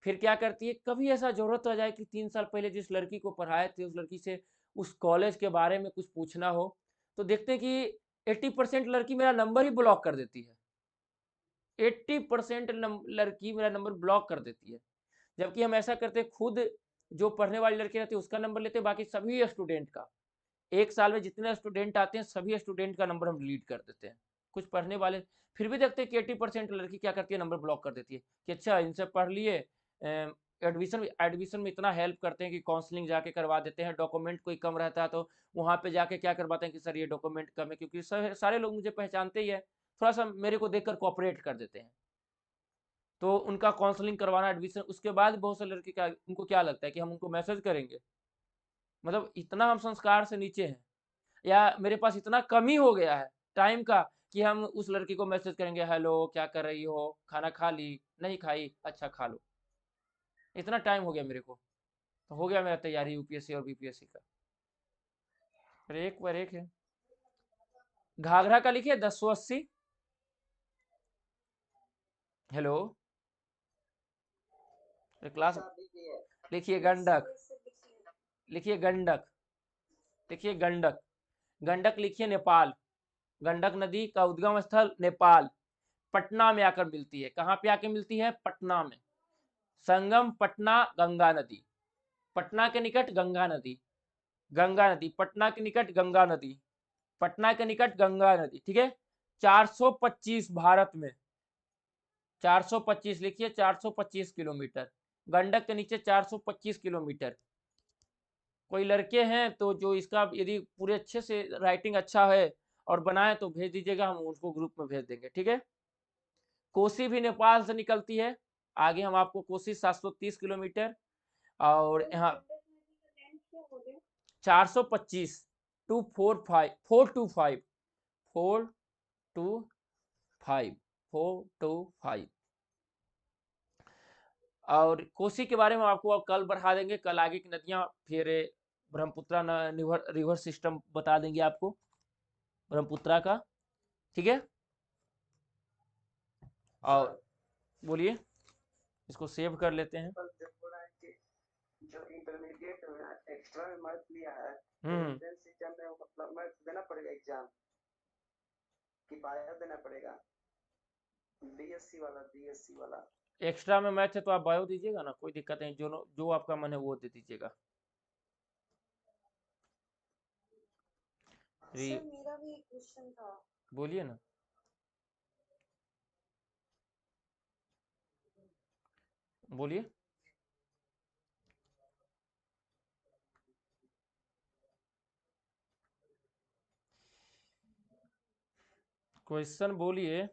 फिर क्या करती है, कभी ऐसा जरूरत हो जाए कि 3 साल पहले जिस लड़की को पढ़ाए थे, उस लड़की से उस कॉलेज के बारे में कुछ पूछना हो, तो देखते हैं कि 80% लड़की मेरा नंबर ही ब्लॉक कर देती है। 80% लड़की मेरा नंबर ब्लॉक कर देती है। जबकि हम ऐसा करते खुद, जो पढ़ने वाली लड़की रहती है उसका नंबर लेते, बाकी सभी स्टूडेंट का, 1 साल में जितने स्टूडेंट आते हैं सभी स्टूडेंट का नंबर हम डिलीट कर देते हैं। कुछ पढ़ने वाले फिर भी देखते हैं कि 80% लड़की क्या करती है, नंबर ब्लॉक कर देती है कि अच्छा इनसे पढ़ लिए। एडमिशन एडमिशन में इतना हेल्प करते हैं कि काउंसलिंग जाके करवा देते हैं, डॉक्यूमेंट कोई कम रहता है तो वहाँ पे जाके क्या करवाते हैं कि सर ये डॉक्यूमेंट कम है, क्योंकि सारे लोग मुझे पहचानते ही है, थोड़ा सा मेरे को देखकर कोऑपरेट कर देते हैं, तो उनका काउंसलिंग करवाना, एडमिशन। उसके बाद बहुत से लड़के क्या, उनको क्या लगता है कि हम उनको मैसेज करेंगे, मतलब इतना हम संस्कार से नीचे हैं, या मेरे पास इतना कमी हो गया है टाइम का कि हम उस लड़की को मैसेज करेंगे, हेलो क्या कर रही हो, खाना खा ली, नहीं खाई, अच्छा खा लो। इतना टाइम हो गया मेरे को, तो हो गया मेरा तैयारी यूपीएससी और बीपीएससी का। पर एक पर एक है। घाघरा का लिखिए 1080। हेलो क्लास, अच्छा देखिए लिखिए यस गंडक, यस सर लिखिए। लिखिए गंडक, लिखिए गंडक। गंडक लिखिए नेपाल, गंडक नदी का उद्गम स्थल नेपाल, पटना में आकर मिलती है। कहाँ पे आके मिलती है? पटना में। संगम पटना गंगा नदी, पटना के निकट गंगा नदी, गंगा नदी पटना के निकट गंगा नदी, पटना के निकट गंगा नदी, ठीक है। 425 भारत में, 425 लिखिए, 425 किलोमीटर। गंडक के नीचे 425 किलोमीटर। कोई लड़के हैं तो जो इसका यदि पूरे अच्छे से राइटिंग अच्छा है और बनाए तो भेज दीजिएगा, हम उसको ग्रुप में भेज देंगे, ठीक है। कोसी भी नेपाल से निकलती है, आगे हम आपको कोसी 730 किलोमीटर, और सर यहाँ गंडक नदी का लेंथ क्या बोले? 425, 245, 425, 425, 425। और कोसी के बारे में आपको अब कल बढ़ा देंगे, कल आगे की नदियां, फिर ब्रह्मपुत्रा रिवर सिस्टम बता देंगे आपको ब्रह्मपुत्रा का, ठीक है। और सर बोलिए, इसको सेव कर लेते हैं। पर जब बोला है कि जो इंटरमीडिएट में एक्स्ट्रा में मैथ लिया है तो हम्म एंट्रेंस एग्जाम में मतलब मैथ देना पड़ेगा एग्जाम कि बायो देना पड़ेगा? बीएससी वाला एक्स्ट्रा में मैथ है तो आप बायो दीजिएगा ना, कोई दिक्कत नहीं, जो जो आपका मन है वो दे दीजिएगा। सर मेरा भी एक क्वेश्चन था। बोलिए ना। बोलिए। क्वेश्चन बोलिए।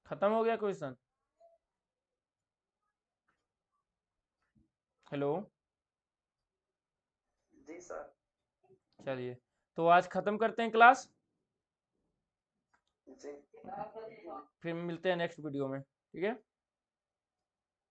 खत्म हो गया क्वेश्चन? हेलो। जी सर। चलिए, तो आज खत्म करते हैं क्लास, जी फिर मिलते हैं नेक्स्ट वीडियो में, ठीक है।